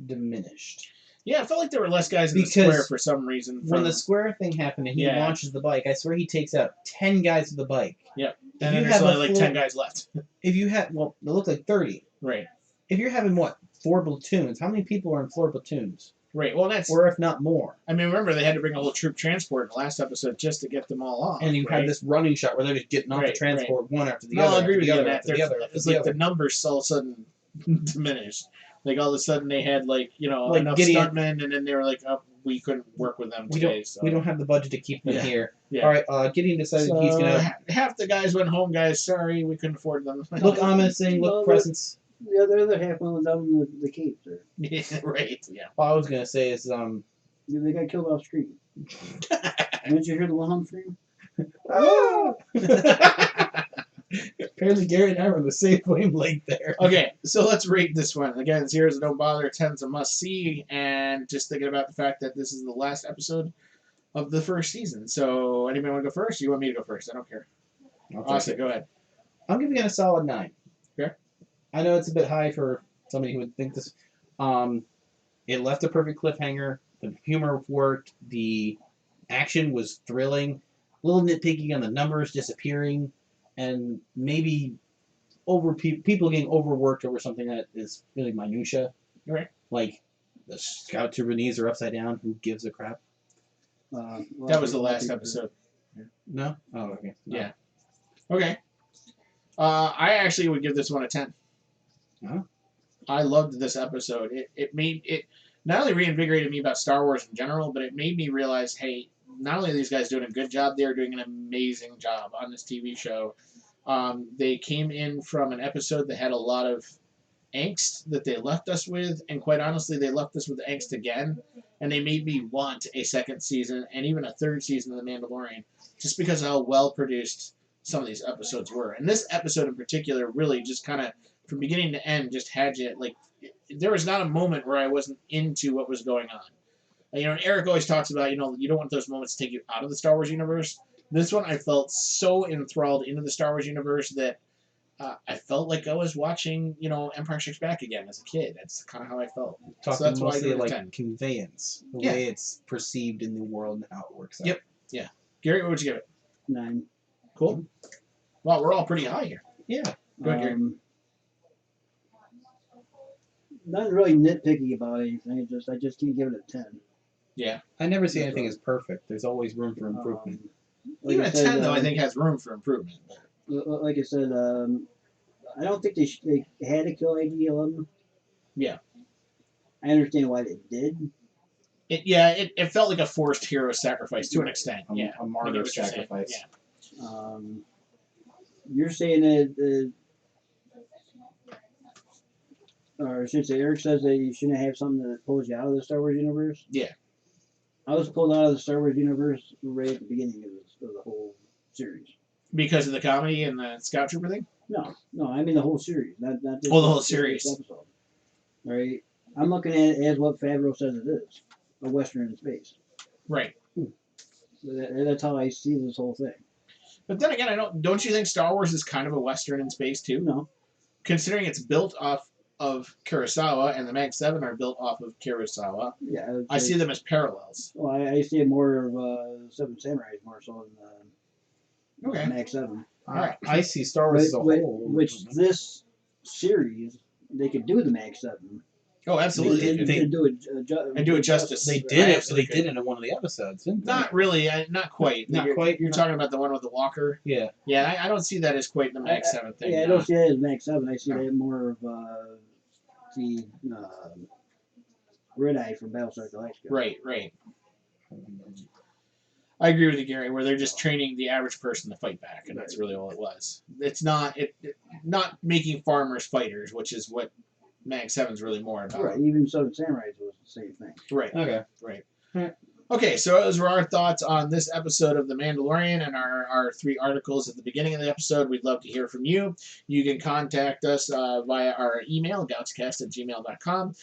diminished. Yeah, I felt like there were less guys in the square for some reason. When the square thing happened and he launches the bike, I swear he takes out 10 guys with the bike. Yep. And then there's only like 10 guys left. If you had, it looked like 30. Right. If you're having, 4 platoons, how many people are in 4 platoons? Right, well that's... Or if not more. I mean, remember, they had to bring a whole troop transport in the last episode just to get them all off. And you had this running shot where they're just getting off the transport one after the other. I agree with you on that. It's like the numbers all of a sudden diminished. Like, all of a sudden they had, enough stuntmen, and then they were like, oh, we couldn't work with them today. We don't have the budget to keep them here. Yeah. All right, Gideon decided he's going to... Half the guys went home, guys. Sorry, we couldn't afford them. Look ominous-ing, look presents. The other half went down in the cave there. Yeah, right, yeah. All I was going to say is... They got killed off screen. Didn't you hear the Wilhelm scream? Apparently Gary and I were on the same wavelength there. Okay, so let's rate this one. Again, 0's a don't bother, 10's a must-see, and just thinking about the fact that this is the last episode of the first season. So, anybody want to go first? Or you want me to go first? I don't care. Austin, go ahead. I'm giving it a solid 9. Okay. I know it's a bit high for somebody who would think this. It left a perfect cliffhanger. The humor worked. The action was thrilling. little nitpicky on the numbers disappearing, and maybe people getting overworked over something that is really minutia. Right. Like the scout trooper knees are upside down. Who gives a crap? That was the last episode. No? Oh, okay. No. Yeah. Okay. I actually would give this one a 10. Huh? I loved this episode. It made it not only reinvigorated me about Star Wars in general, but it made me realize, hey, not only are these guys doing a good job, they're doing an amazing job on this TV show. They came in from an episode that had a lot of angst that they left us with, and quite honestly, they left us with angst again, and they made me want a second season and even a third season of The Mandalorian, just because of how well produced some of these episodes were. And this episode in particular really just kind of, from beginning to end, just had you, like, there was not a moment where I wasn't into what was going on. You know, and Eric always talks about, you know, you don't want those moments to take you out of the Star Wars universe. This one, I felt so enthralled into the Star Wars universe that I felt like I was watching, you know, Empire Strikes Back again as a kid. That's kind of how I felt. Talking so that's why I mostly gave it a like 10. conveyance, the way it's perceived in the world and how it works out. Yep. Yeah. Gary, what would you give it? 9. Cool. Wow, we're all pretty high here. Yeah. Go ahead, Gary. Nothing really nitpicky about anything. I just can't give it a 10. Yeah. I never see anything as perfect. There's always room for improvement. Even a 10, though, I think has room for improvement. Like I said, I don't think they had to kill ID11. Yeah. I understand why they did. It felt like a forced hero sacrifice to an extent. Yeah. A martyr sacrifice. Yeah. You're saying that, or I should say, Eric says that you shouldn't have something that pulls you out of the Star Wars universe. Yeah. I was pulled out of the Star Wars universe right at the beginning of the whole series. Because of the comedy and the Scout Trooper thing? No, I mean the whole series, not just the whole series. episode. Right, I'm looking at it as what Favreau says it is, a Western in space. Right. That's how I see this whole thing. But then again, don't you think Star Wars is kind of a Western in space too? No. Considering it's built off of Kurosawa and the Mag 7 are built off of Kurosawa. Yeah. I see them as parallels. Well, I see it more of Seven Samurais more so than Mag 7. All right. I see Star Wars as a whole. Which this series, they could do the Mag 7. Oh, absolutely. They could do it justice. They did it. So they did it in one of the episodes, didn't they? Not really. Not quite. Not quite. You're talking about the one with the Walker. Yeah. Yeah, I don't see that as quite the Mag 7 thing. Yeah, I don't see that as Mag 7. I see that more of the Red Eye from Battlestar Galactica. Right. I agree with you, Gary, where they're just training the average person to fight back, and that's really all it was. It's not not making farmers fighters, which is what Mag 7's really more about. Right, even Seven Samurais was the same thing. Right. Okay. Right. Okay, so those were our thoughts on this episode of The Mandalorian and our 3 articles at the beginning of the episode. We'd love to hear from you. You can contact us via our email, galaxycast@gmail.com.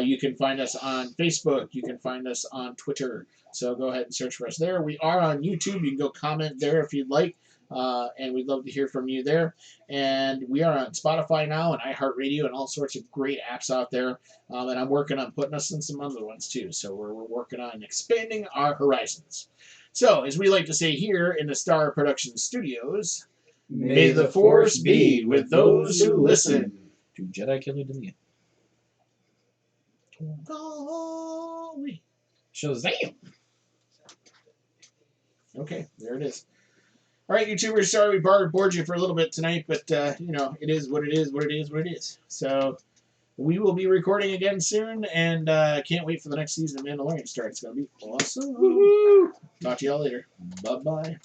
You can find us on Facebook. You can find us on Twitter. So go ahead and search for us there. We are on YouTube. You can go comment there if you'd like. And we'd love to hear from you there. And we are on Spotify now and iHeartRadio and all sorts of great apps out there. And I'm working on putting us in some other ones too. So we're working on expanding our horizons. So, as we like to say here in the Star Production Studios, may the Force be with those who listen. To Jedi Killer Dominion. Golly. Shazam! Okay, there it is. All right, YouTubers, sorry we bored you for a little bit tonight, but, you know, it is what it is. So, we will be recording again soon, and can't wait for the next season of Mandalorian to start. It's going to be awesome. Woo-hoo. Talk to y'all later. Bye-bye.